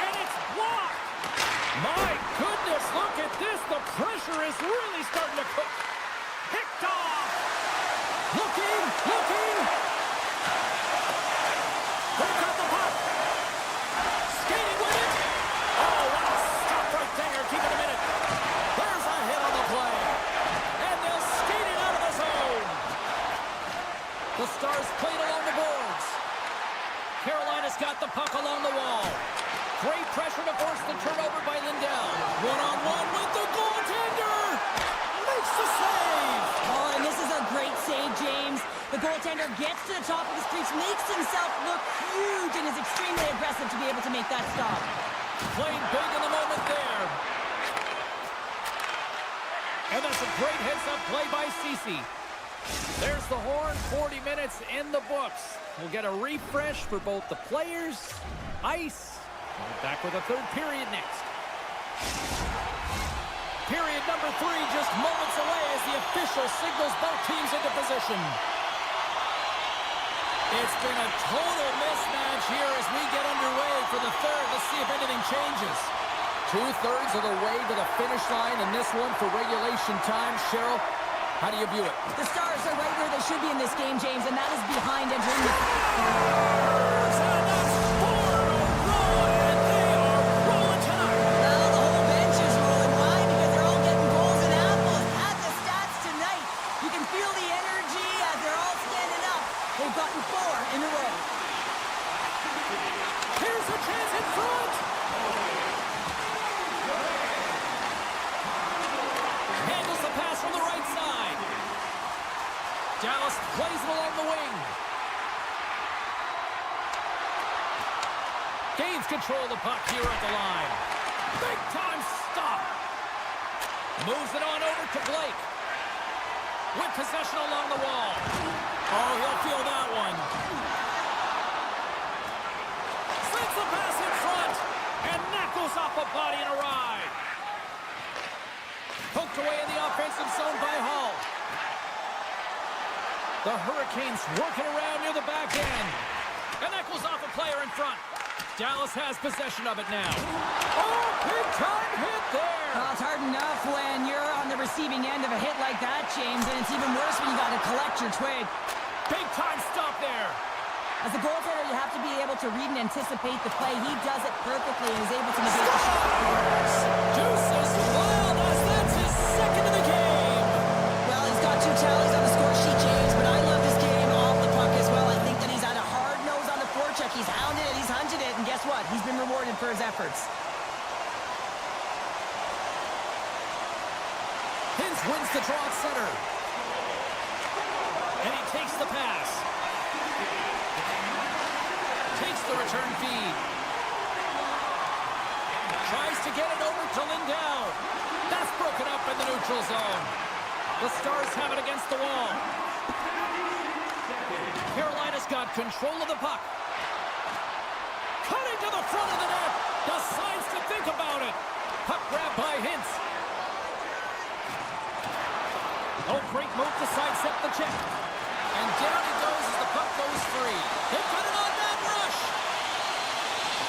and it's blocked. My goodness, look at this. The pressure is really starting to cook. Picked off. Looking. They got the puck. Skating with it. Oh, wow. Stop right there. Keep it a minute. There's a hit on the play. And they'll skate it out of the zone. The Stars played along the boards. Carolina's got the puck along the wall. Great pressure to force the turnover by Lindell. One-on-one with the goaltender. Makes the save. Oh, and this is a great save, James. The goaltender gets to the top of his crease, makes himself look huge, and is extremely aggressive to be able to make that stop. Playing big in the moment there. And that's a great heads-up play by Cece. There's the horn, 40 minutes in the books. We'll get a refresh for both the players, ice. We'll be back with a third period next. Period number 3 just moments away as the official signals both teams into position. It's been a total mismatch here as we get underway for the third. Let's see if anything changes. 2/3 of the way to the finish line in this one for regulation time. Cheryl, how do you view it? The Stars are right where they should be in this game, James, and that is behind entering the... Well, the whole bench is rolling. Why? Because they're all getting goals and apples. At the stats tonight, you can feel the energy as they're all standing up. They've gotten 4 in a row. Here's a chance in front. Handles the pass from the right side. Dallas plays it along the wing. Gains control of the puck here at the line. Big time stop. Moves it on over to Blake. With possession along the wall. Oh, he'll feel that one. Sends the pass in front. And that goes off a body and a ride. Poked away in the offensive zone by Hall. The Hurricanes working around near the back end. And that goes off a player in front. Dallas has possession of it now. Oh, big time hit there. Well, it's hard enough when you're on the receiving end of a hit like that, James, and it's even worse when you got to collect your twig. Big time stop there. As a goaltender, you have to be able to read and anticipate the play. He does it perfectly and is able to negate the shot. Deuces wild as that's his second of the game. Well, he's got 2 tallies on the score sheet, James, but I love this game off the puck as well. I think that he's had a hard nose on the forecheck. He's hounded it, he's hunted it, and guess what? He's been rewarded for his efforts. Hintz wins the draw at center. And he takes the pass. Takes the return feed. Tries to get it over to Lindell. That's broken up in the neutral zone. The Stars have it against the wall. Carolina's got control of the puck. Cutting to the front of the net. Decides to think about it. Puck grab by Hintz. Oh, great move to sidestep the check. And down he goes as the puck goes free. They cut it on that rush.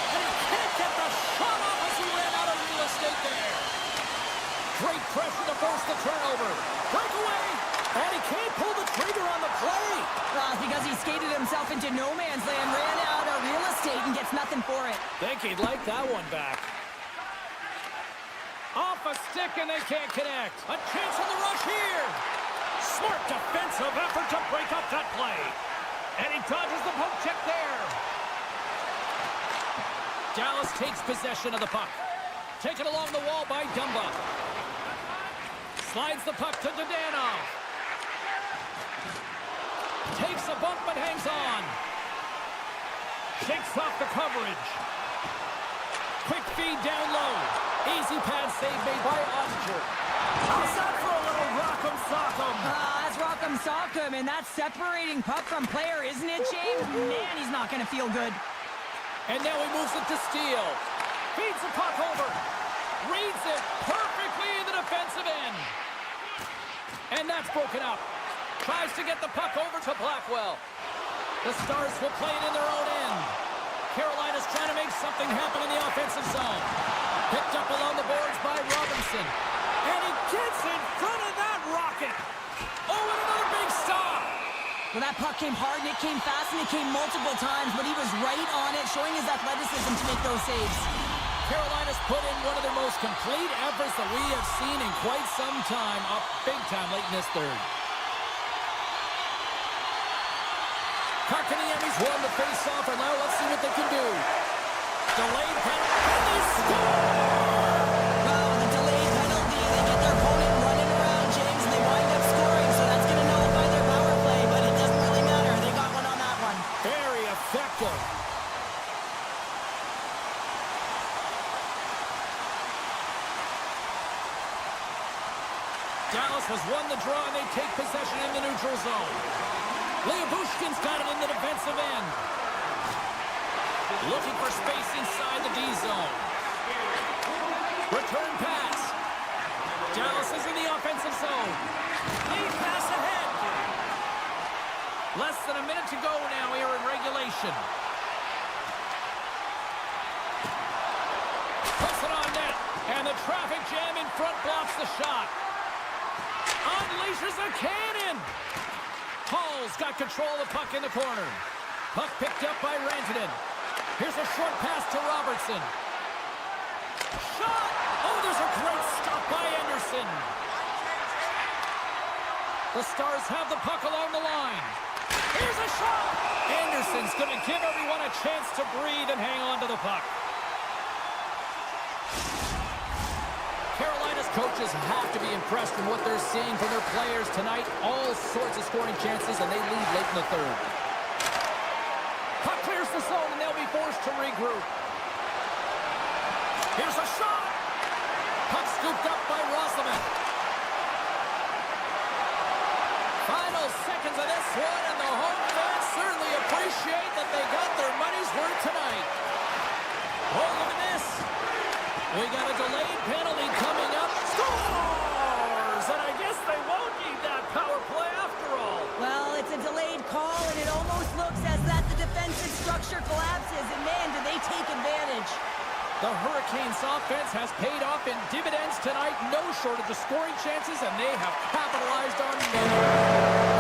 And he can't get the shot off as he ran out of real estate there. Great pressure to force the turnover. Breakaway. And he can't pull the trigger on the play. Because he skated himself into no man's land, ran out of real estate, and gets nothing for it. Think he'd like that one back. Off a stick and they can't connect. A chance on the rush here. Smart defensive effort to break up that play. And he dodges the poke check there. Dallas takes possession of the puck. Taken along the wall by Dumba. Slides the puck to Dodanov. Takes a bump but hangs on. Shakes off the coverage. Quick feed down low. Easy pad save made by Ottinger. Outside for a little rock'em sock'em. That's rock'em sock'em, and that's separating puck from player, isn't it, James? Man, he's not going to feel good. And now he moves it to Steele. Feeds the puck over. Reads it perfectly in the defensive end. And that's broken up. Tries to get the puck over to Blackwell. The Stars will play it in their own end. Carolina's trying to make something happen in the offensive zone. Picked up along the boards by Robinson. And he gets in front of that rocket. Oh, and another big stop. Well, that puck came hard, and it came fast, and it came multiple times, but he was right on it, showing his athleticism to make those saves. Carolina's put in one of their most complete efforts that we have seen in quite some time, up big time late in this third. Kotkaniemi's won the face-off, and now let's see what they can do. Delayed penalty, and they score! Well, the delayed penalty, they get their opponent running around, James, and they wind up scoring, so that's going to nullify their power play, but it doesn't really has won the draw, and they take possession in the neutral zone. Bushkin's got it in the defensive end. Looking for space inside the D zone. Return pass. Dallas is in the offensive zone. Lead pass ahead. Less than a minute to go now here in regulation. Puts it on net. And the traffic jam in front blocks the shot. Unleashes a cannon. Hall's got control of the puck in the corner. Puck picked up by Rantanen. Here's a short pass to Robertson. Shot! Oh, there's a great stop by Anderson. The Stars have the puck along the line. Here's a shot! Anderson's going to give everyone a chance to breathe and hang on to the puck. Carolina's coaches have to be impressed with what they're seeing from their players tonight. All sorts of scoring chances, and they lead late in the third. Puck clears the zone, and they'll be forced to regroup. Here's a shot! Puck scooped up by Roslovic. Final seconds of this one, and the home fans certainly appreciate that they got their money's worth tonight. Oh, look at this. We got a delayed penalty coming up. Scores! And I guess they won't need that power play after all. Well, it's a delayed call, and it almost looks as that the defensive structure collapses. And, man, do they take advantage. The Hurricanes' offense has paid off in dividends tonight. No shortage of scoring chances, and they have capitalized on many.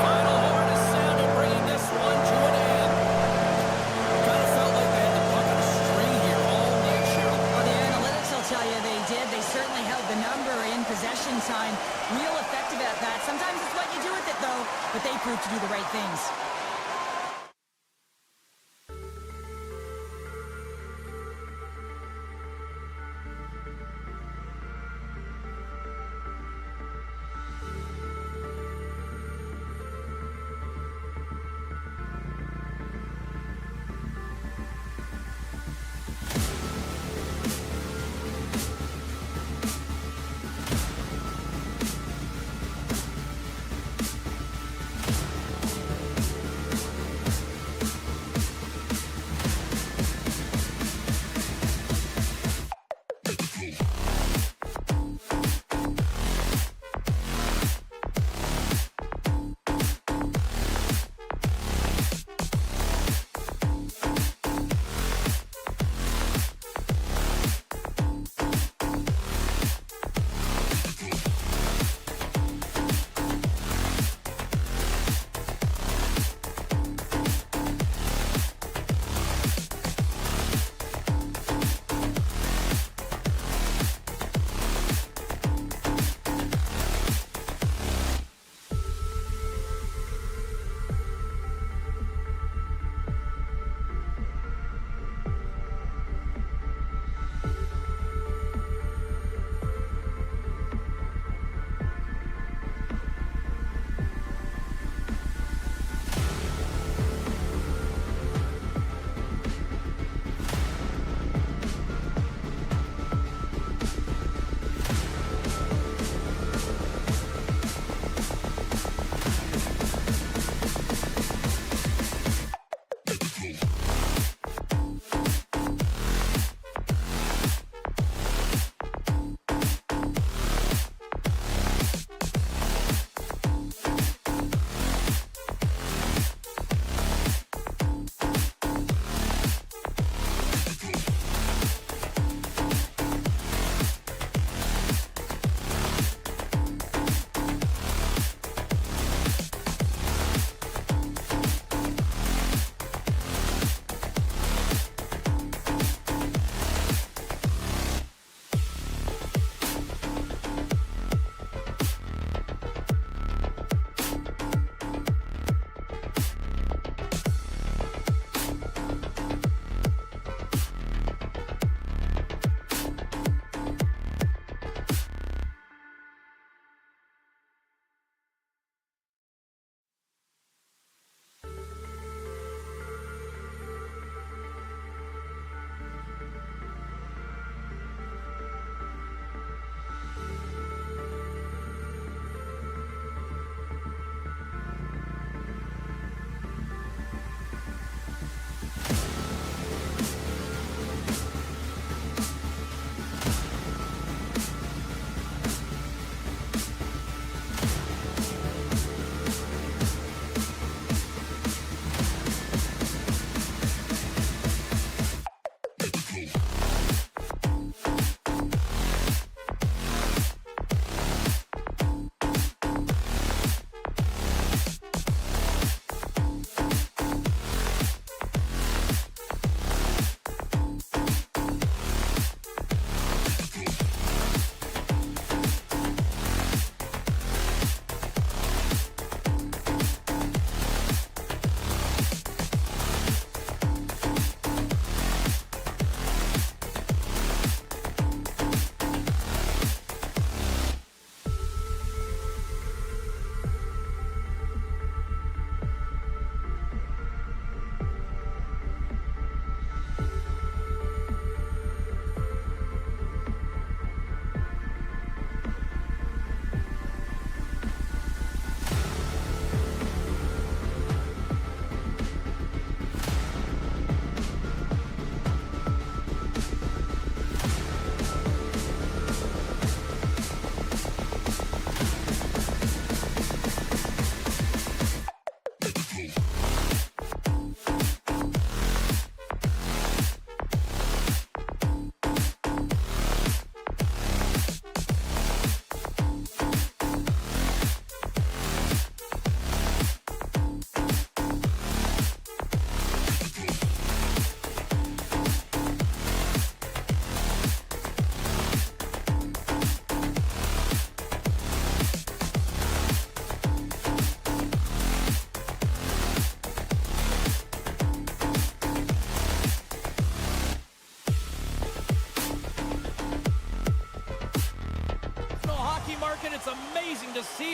Final horn is sounded, bringing this one to an end. Kind of felt like they had the puck on a string here all night, Cheryl. Well, the analytics will tell you they did. They certainly held the number in possession time. Real effective at that. Sometimes it's what you do with it, though, but they proved to do the right things.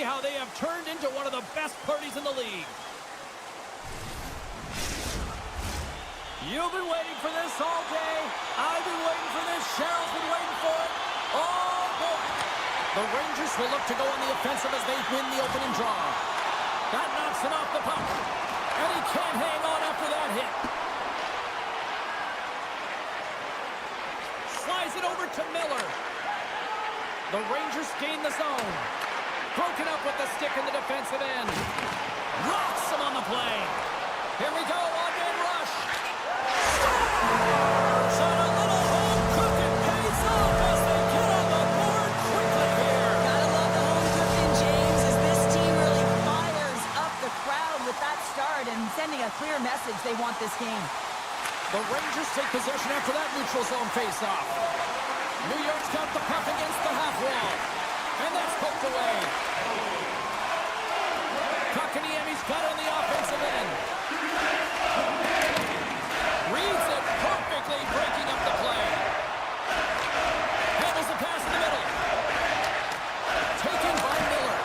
how they have turned into one of the best parties in the league. You've been waiting for this all day. I've been waiting for this. Cheryl's been waiting for it. Oh, boy. The Rangers will look to go on the offensive as they win the opening draw. That knocks him off the puck. And he can't hang on after that hit. Slides it over to Miller. The Rangers gain the zone. Broken up with the stick in the defensive end. Rocks him on the play. Here we go, one-man rush. So a little home cooking pays off as they get on the board quickly here. Gotta love the home cooking, James, as this team really fires up the crowd with that start and sending a clear message they want this game. The Rangers take possession after that neutral zone face-off. New York's got the puck against the half wall. And that's poked away. Kotkaniemi's got it on the offensive end. Reads it perfectly, breaking up the play. Handles the pass in the middle. Taken by Miller.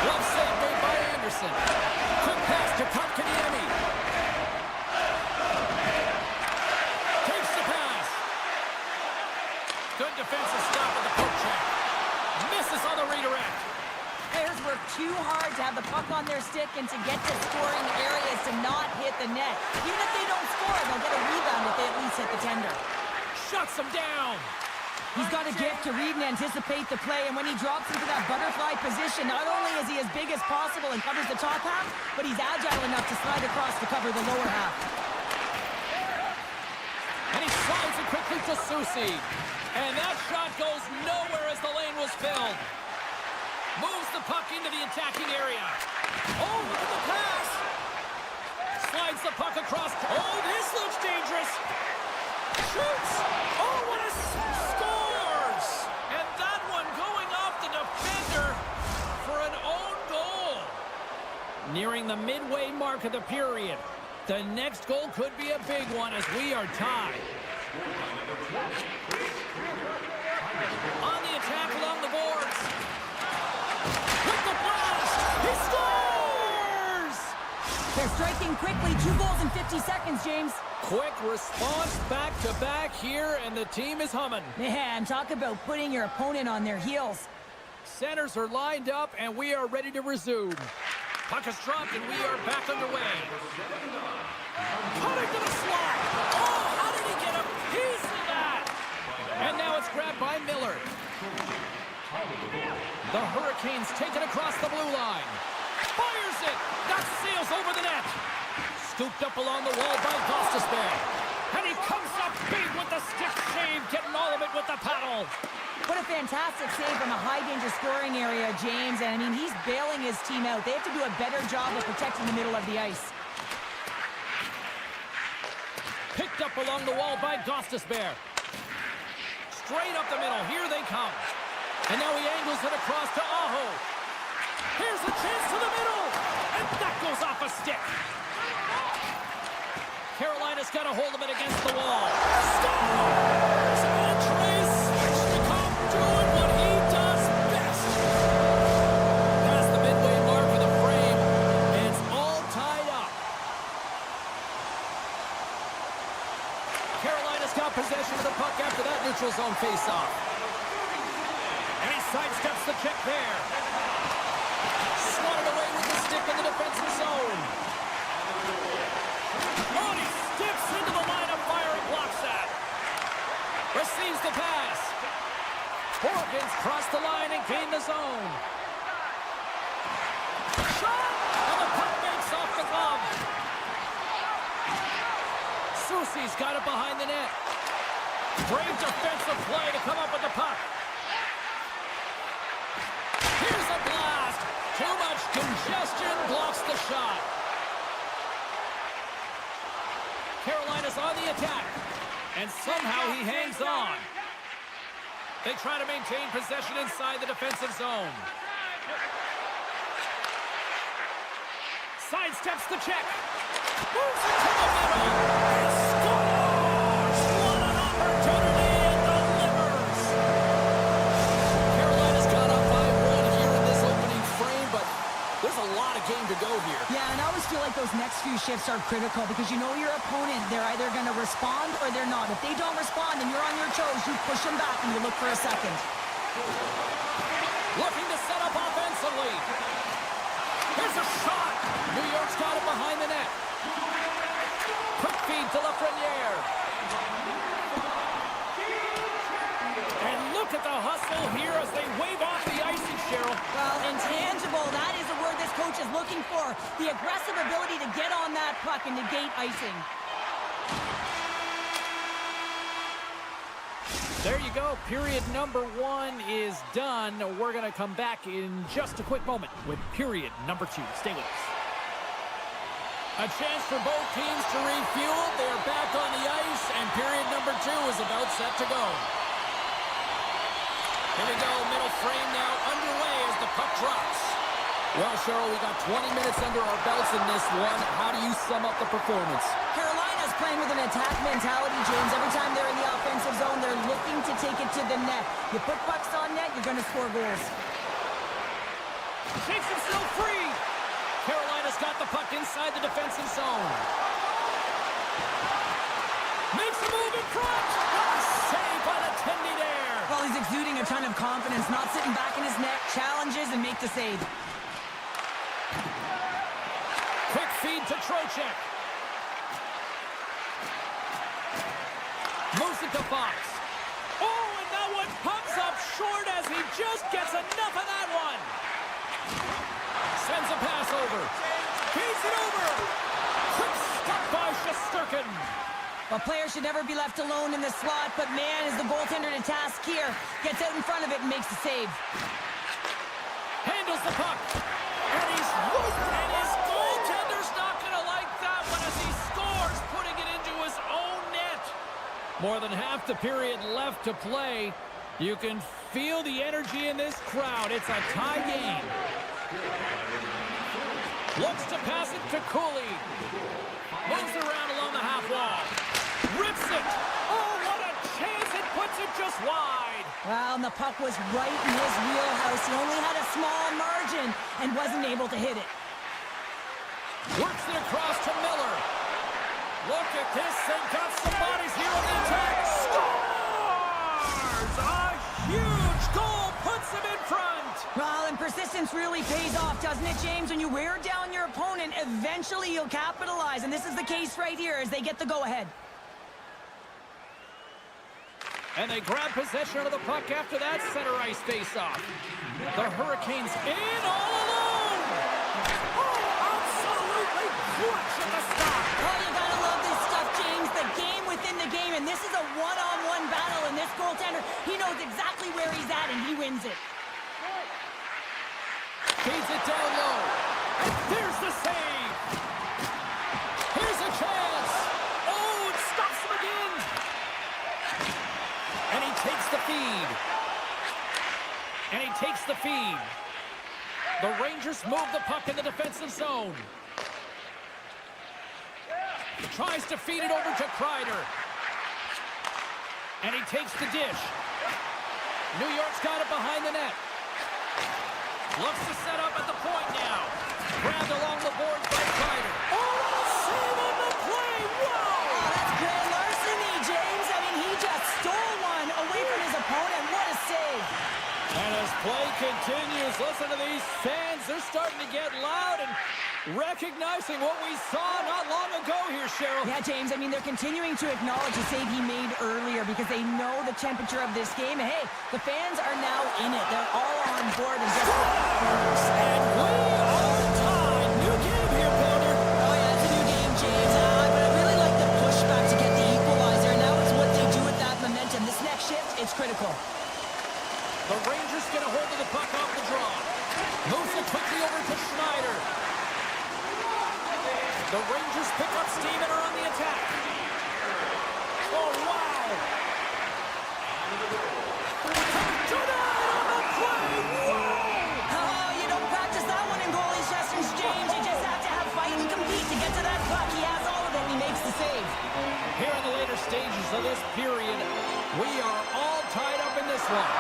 Glove save made by Anderson. Quick pass to Kotkaniemi. Takes the pass. Good defensive stop at the poke check. Misses on the redirect. Players work too hard to have the puck on their stick and to get to scoring areas to not hit the net. Even if they don't score, they'll get a rebound if they at least hit the tender. Shuts him down. He's got a gift to read and anticipate the play, and when he drops into that butterfly position, not only is he as big as possible and covers the top half, but he's agile enough to slide across to cover the lower half. And he slides it quickly to Soucy. And that shot goes nowhere as the lane was filled. Moves the puck into the attacking area. Oh, look at the pass. Slides the puck across. Oh, this looks dangerous. Shoots. Oh, what a scores. And that one going off the defender for an own goal. Nearing the midway mark of the period. The next goal could be a big one as we are tied. On the attack along the boards. With the blast. He scores! They're striking quickly. 2 goals in 50 seconds, James. Quick response back-to-back here, and the team is humming. Man, talk about putting your opponent on their heels. Centers are lined up, and we are ready to resume. Puck is dropped, and we are back underway. Cutting to the slot. Oh, how did he get a piece of that? And now it's grabbed by Miller. The Hurricanes take it across the blue line. Fires it. That sails over the net. Scooped up along the wall by Gostisbehere. And he comes up big with the stick save, getting all of it with the paddle. What a fantastic save from a high-danger scoring area, James. And, I mean, he's bailing his team out. They have to do a better job of protecting the middle of the ice. Picked up along the wall by Gostisbehere. Straight up the middle. Here they come. And now he angles it across to Aho. Here's a chance to the middle. And that goes off a stick. Carolina's got a hold of it against the wall. Scores! And Trace Switchnikov doing what he does best. Past the midway mark of the frame. It's all tied up. Carolina's got possession of the puck after that neutral zone face-off. And he sidesteps the check there. Swatted away with the stick in the defensive zone. Oh, he steps into the line of fire and blocks that. Receives the pass. Horkins crossed the line and gained the zone. Shot! And the puck makes off the glove. Soucy's got it behind the net. Great defensive play to come up with the puck. Here's a blast. Too much congestion blocks the shot. Carolina's on the attack. And somehow he hangs on. They try to maintain possession inside the defensive zone. Sidesteps the check. Moves it to the middle. And scores! What an opportunity and delivers! Carolina's got up by 1 here in this opening frame, but feel like those next few shifts are critical because you know your opponent, they're either going to respond or they're not. If they don't respond and you're on your toes, you push them back and you look for a second. Looking to set up offensively. Here's a shot. New York's got it behind the net. Quick feed to LaFreniere. And look at the hustle here as they wave off the icing, Cheryl. Well, intangible, that is a word this coach is looking for. The aggressive ability to get on that puck and negate icing. There you go. Period number 1 is done. We're going to come back in just a quick moment with period number 2. Stay with us. A chance for both teams to refuel. They're back on the ice, and period number 2 is about set to go. Here we go. Middle frame now underway as the puck drops. Well, Cheryl, we got 20 minutes under our belts in this one. How do you sum up the performance? Carolina's playing with an attack mentality, James. Every time they're in the offensive zone, they're looking to take it to the net. You put pucks on net, you're going to score goals. Shakes himself free. Carolina's got the puck inside the defensive zone. Makes a move in front. What a save by the Tendy there. Well, he's exuding a ton of confidence, not sitting back in his net, challenges and make the save. Quick feed to Trocheck. Moves it to Fox. Oh, and that one pops up short as he just gets enough of that one. Sends a pass over. Feeds it over. Quick stop by Shesterkin. Well, players should never be left alone in the slot, but man, is the goaltender to task here. Gets out in front of it and makes the save. Handles the puck. And he's loose. And his goaltender's not going to like that one as he scores, putting it into his own net. More than half the period left to play. You can feel the energy in this crowd. It's a tie game. Looks to pass it to Cooley. Moves around along the half wall. Rips it. Oh, what a chance. It puts it just wide. Well, and the puck was right in his wheelhouse. He only had a small margin and wasn't able to hit it. Works it across to Miller. Look at this. They've got some bodies here on the attack. Scores! A huge goal puts them in front. Well, and persistence really pays off, doesn't it, James? When you wear down your opponent, eventually you'll capitalize. And this is the case right here as they get the go-ahead. And they grab possession of the puck after that center ice face-off. The Hurricanes in all alone. Oh, absolutely clutch at the stop. Oh, you gotta love this stuff, James. The game within the game, and this is a one-on-one battle, and this goaltender, he knows exactly where he's at, and he wins it. Feeds it down low. And there's the save. Here's a chance. Oh, it stops him again. And he takes the feed. And he takes the feed. The Rangers move the puck in the defensive zone. Tries to feed it over to Kreider. And he takes the dish. New York's got it behind the net. Looks to set up at the point now. Grabbed along the boards by Kreider. Oh, save on the play! Whoa! Oh, that's great larceny, James. I mean, he just stole one away from his opponent. What a save. And as play continues, listen to these fans. They're starting to get loud and recognizing what we saw not long ago here, Cheryl. Yeah, James, I mean, they're continuing to acknowledge the save he made earlier because they know the temperature of this game. And hey, the fans are now in it. They're all on board. And guess what? And we are tied. New game here, Powder. Oh, yeah, it's a new game, James. But I really like the pushback to get the equalizer. And now it's what they do with that momentum. This next shift, it's critical. The Rangers get a hold of the puck off the draw. Moves it quickly over to Schneider. The Rangers pick up steam and are on the attack. Oh, wow. Tonight on the play. Whoa. Oh, you don't practice that one in goalie sessions, James. You just have to have fight and compete to get to that puck. He has all of it, and he makes the save. Here in the later stages of this period, we are all tied up in this one.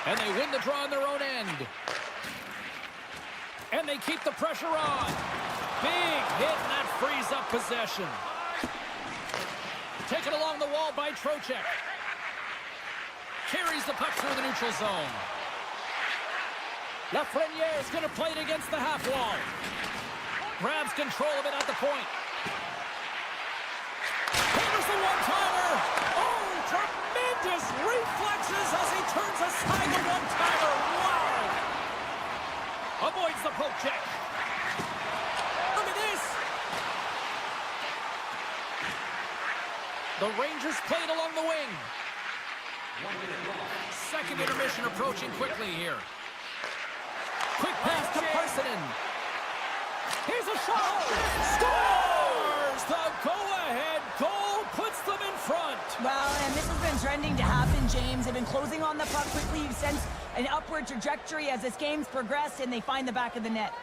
And they win the draw on their own end. And they keep the pressure on. Big hit, and that frees up possession. Taken along the wall by Trocheck. Carries the puck through the neutral zone. Lafreniere is going to play it against the half wall. Grabs control of it at the point. Here's the one-timer. Oh, tremendous reflexes as he turns aside the one-timer. Wow. Avoids the poke check. Look at this. The Rangers played along the wing. Second intermission approaching quickly here. Quick pass to Parsonen. Here's a shot. Scores! The go-ahead goal puts them in front. Well, and this has been trending to happen, James. They've been closing on the puck quickly. You sense an upward trajectory as this game's progressed, and they find the back of the net.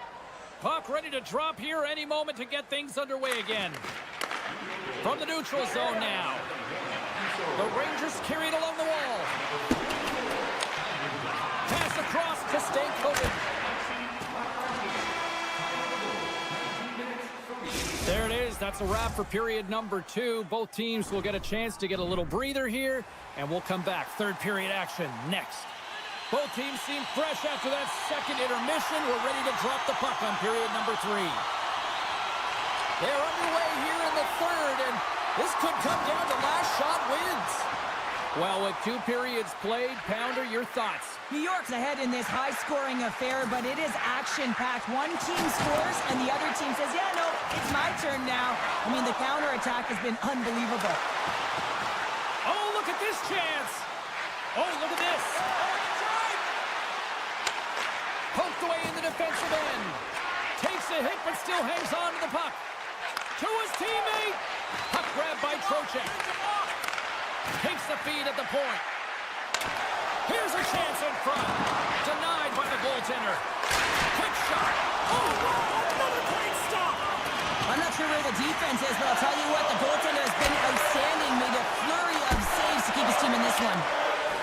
Puck ready to drop here any moment to get things underway again. From the neutral zone now. The Rangers carry it along the wall. Pass across to Stankoven. There it is. That's a wrap for period number 2. Both teams will get a chance to get a little breather here, and we'll come back. Third period action next. Both teams seem fresh after that second intermission. We're ready to drop the puck on period number 3. They're underway here in the third, and this could come down to last shot wins. Well, with 2 periods played, Pounder, your thoughts? New York's ahead in this high-scoring affair, but it is action-packed. One team scores, and the other team says, yeah, no, it's my turn now. I mean, the counterattack has been unbelievable. Oh, look at this chance. Oh, look at this. Poked away in the defensive end. Takes a hit, but still hangs on to the puck. To his teammate. Puck grabbed by Trocheck. Takes the feed at the point. Here's a chance in front. Denied by the goaltender. Quick shot. Oh, wow, another great stop. I'm not sure where the defense is, but I'll tell you what, the goaltender has been outstanding. Made a flurry of saves to keep his team in this one.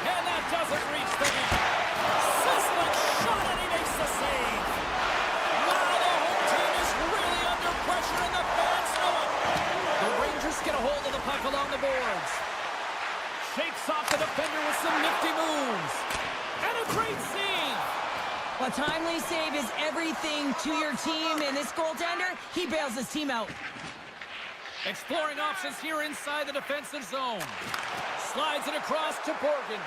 And that doesn't reach the net. Sizzling shot, and he makes the save. Wow, the home team is really under pressure, and the fans know it. The Rangers get a hold of the puck along the boards. Shakes off the defender with some nifty moves. And a great save. A timely save is everything to your team, and this goaltender, he bails his team out. Exploring options here inside the defensive zone. Slides it across to Borgen.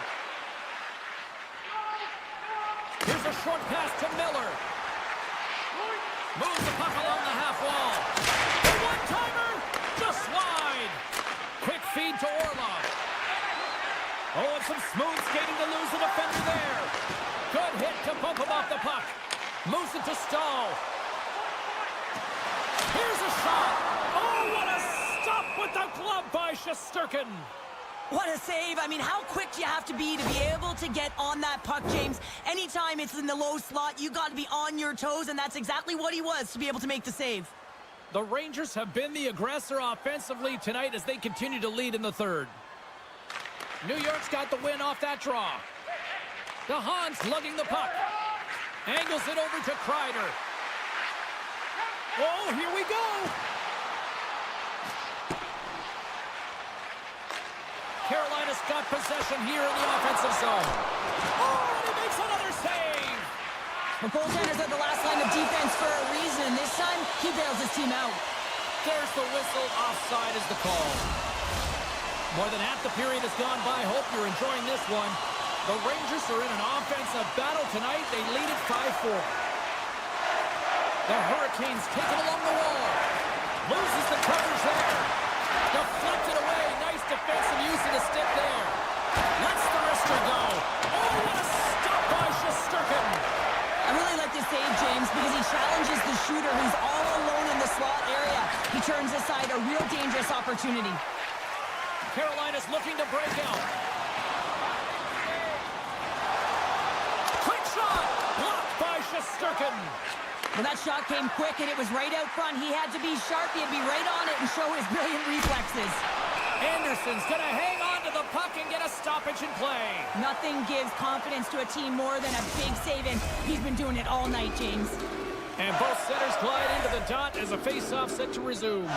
Here's a short pass to Miller. Moves the puck along the half wall. The one-timer, just wide. Quick feed to Orlov. Oh, and some smooth skating to lose the defender there. Good hit to bump him off the puck. Moves it to Stahl. Here's a shot. Oh, what a stop with the glove by Shesterkin. What a save. I mean, how quick do you have to be able to get on that puck, James? Anytime it's in the low slot, you got to be on your toes, and that's exactly what he was to be able to make the save. The Rangers have been the aggressor offensively tonight as they continue to lead in the third. New York's got the win off that draw. DeHaan's lugging the puck. Angles it over to Kreider. Oh, here we go. Carolina's got possession here in the offensive zone. Oh, and he makes another save. The goaltenders are the last line of defense for a reason. This time, he bails his team out. There's the whistle. Offside is the call. More than half the period has gone by. Hope you're enjoying this one. The Rangers are in an offensive battle tonight. They lead it 5-4. The Hurricanes take it along the wall. Loses the coverage there. Deflected away. Nice defensive use of the stick there. Lets the wrister go. Oh, what a stop by Shesterkin. I really like this save, James, because he challenges the shooter who's all alone in the slot area. He turns aside a real dangerous opportunity. Carolina's looking to break out. Quick shot! Blocked by Shesterkin. Well, that shot came quick, and it was right out front. He had to be sharp. He had to be right on it and show his brilliant reflexes. Anderson's going to hang on to the puck and get a stoppage in play. Nothing gives confidence to a team more than a big save, and he's been doing it all night, James. And both centers glide into the dot as a face-off set to resume.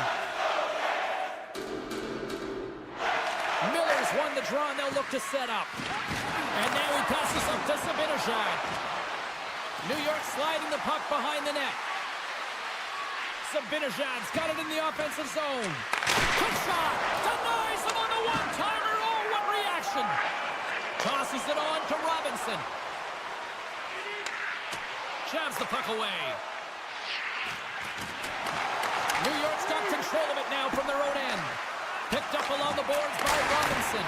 Miller's won the draw, and they'll look to set up. And now he passes up to Zibanejad. New York sliding the puck behind the net. Zibanejad's got it in the offensive zone. Quick shot! Denies him on the one-timer! Oh, what reaction! Tosses it on to Robinson. Jabs the puck away. New York's got control of it now from their own end. Picked up along the boards by Robinson.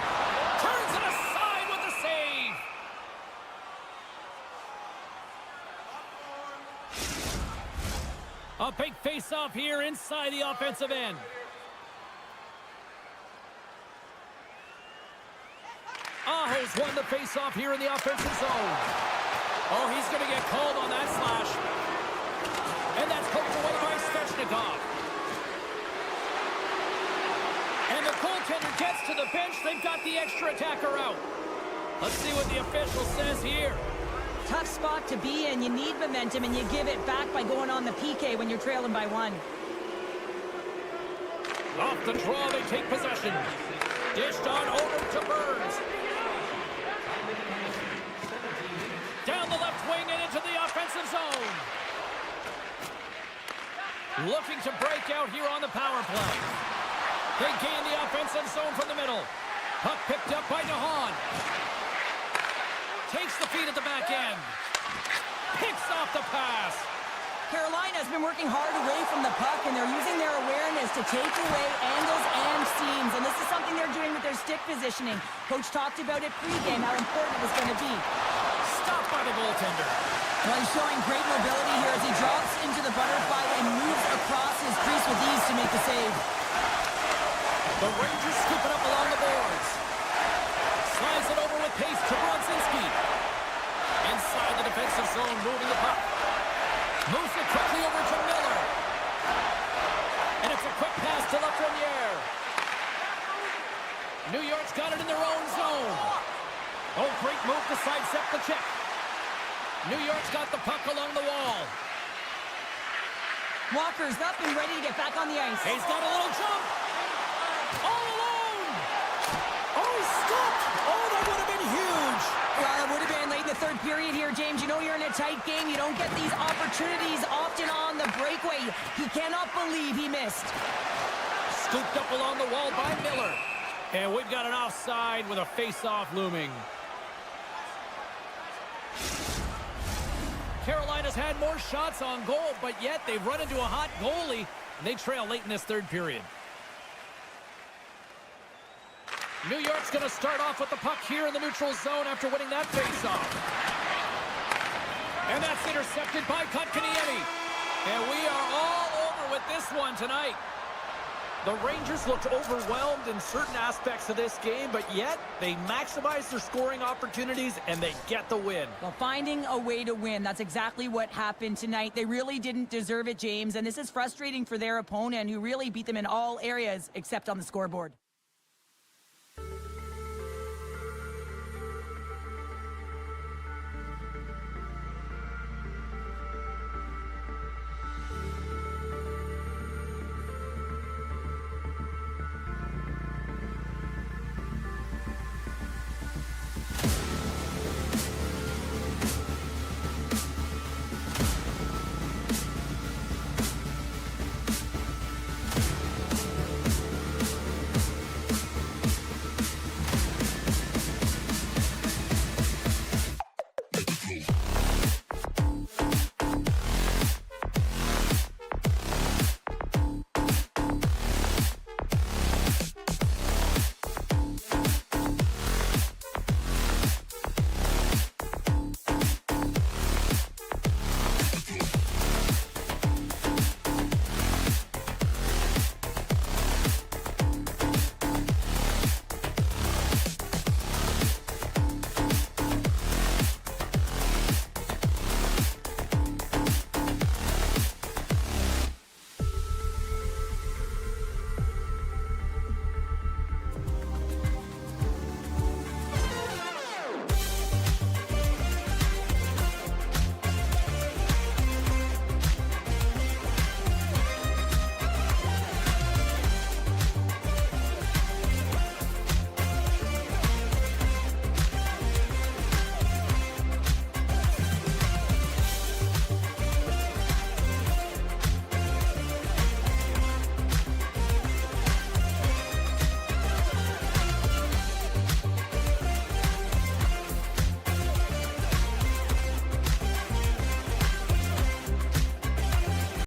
Turns it aside with the save. A big face-off here inside the offensive end. Aho's won the face-off here in the offensive zone. Oh, he's going to get called on that slash. And that's poked away by Svechnikov. And the goaltender gets to the bench. They've got the extra attacker out. Let's see what the official says here. Tough spot to be in. You need momentum, and you give it back by going on the PK when you're trailing by 1. Off the draw, they take possession. Dished on over to Burns. Down the left wing and into the offensive zone. Looking to break out here on the power play. They gain the offensive zone from the middle. Puck picked up by DeHaan. Takes the feed at the back end. Picks off the pass. Carolina's been working hard away from the puck, and they're using their awareness to take away angles and seams. And this is something they're doing with their stick positioning. Coach talked about it pregame, how important it was going to be. Stopped by the goaltender. Well, he's showing great mobility here as he drops into the butterfly and moves across his crease with ease to make the save. The Rangers scoop it up along the boards. Slides it over with pace to Brodzinski. Inside the defensive zone, moving the puck. Moves it quickly over to Miller. And it's a quick pass to Lafreniere. New York's got it in their own zone. Oh, great move to sidestep the check. New York's got the puck along the wall. Walker's up and ready to get back on the ice. He's got a little jump. All alone. Oh, he stopped. Oh, that would have been huge. Well, it would have been late in the third period here, James. You know you're in a tight game. You don't get these opportunities often on the breakaway. He cannot believe he missed. Scooped up along the wall by Miller. And we've got an offside with a face-off looming. Carolina's had more shots on goal, but yet they've run into a hot goalie, and they trail late in this third period. New York's going to start off with the puck here in the neutral zone after winning that face-off. And that's intercepted by Kotkaniemi. And we are all over with this one tonight. The Rangers looked overwhelmed in certain aspects of this game, but yet they maximize their scoring opportunities and they get the win. Well, finding a way to win, that's exactly what happened tonight. They really didn't deserve it, James, and this is frustrating for their opponent who really beat them in all areas except on the scoreboard.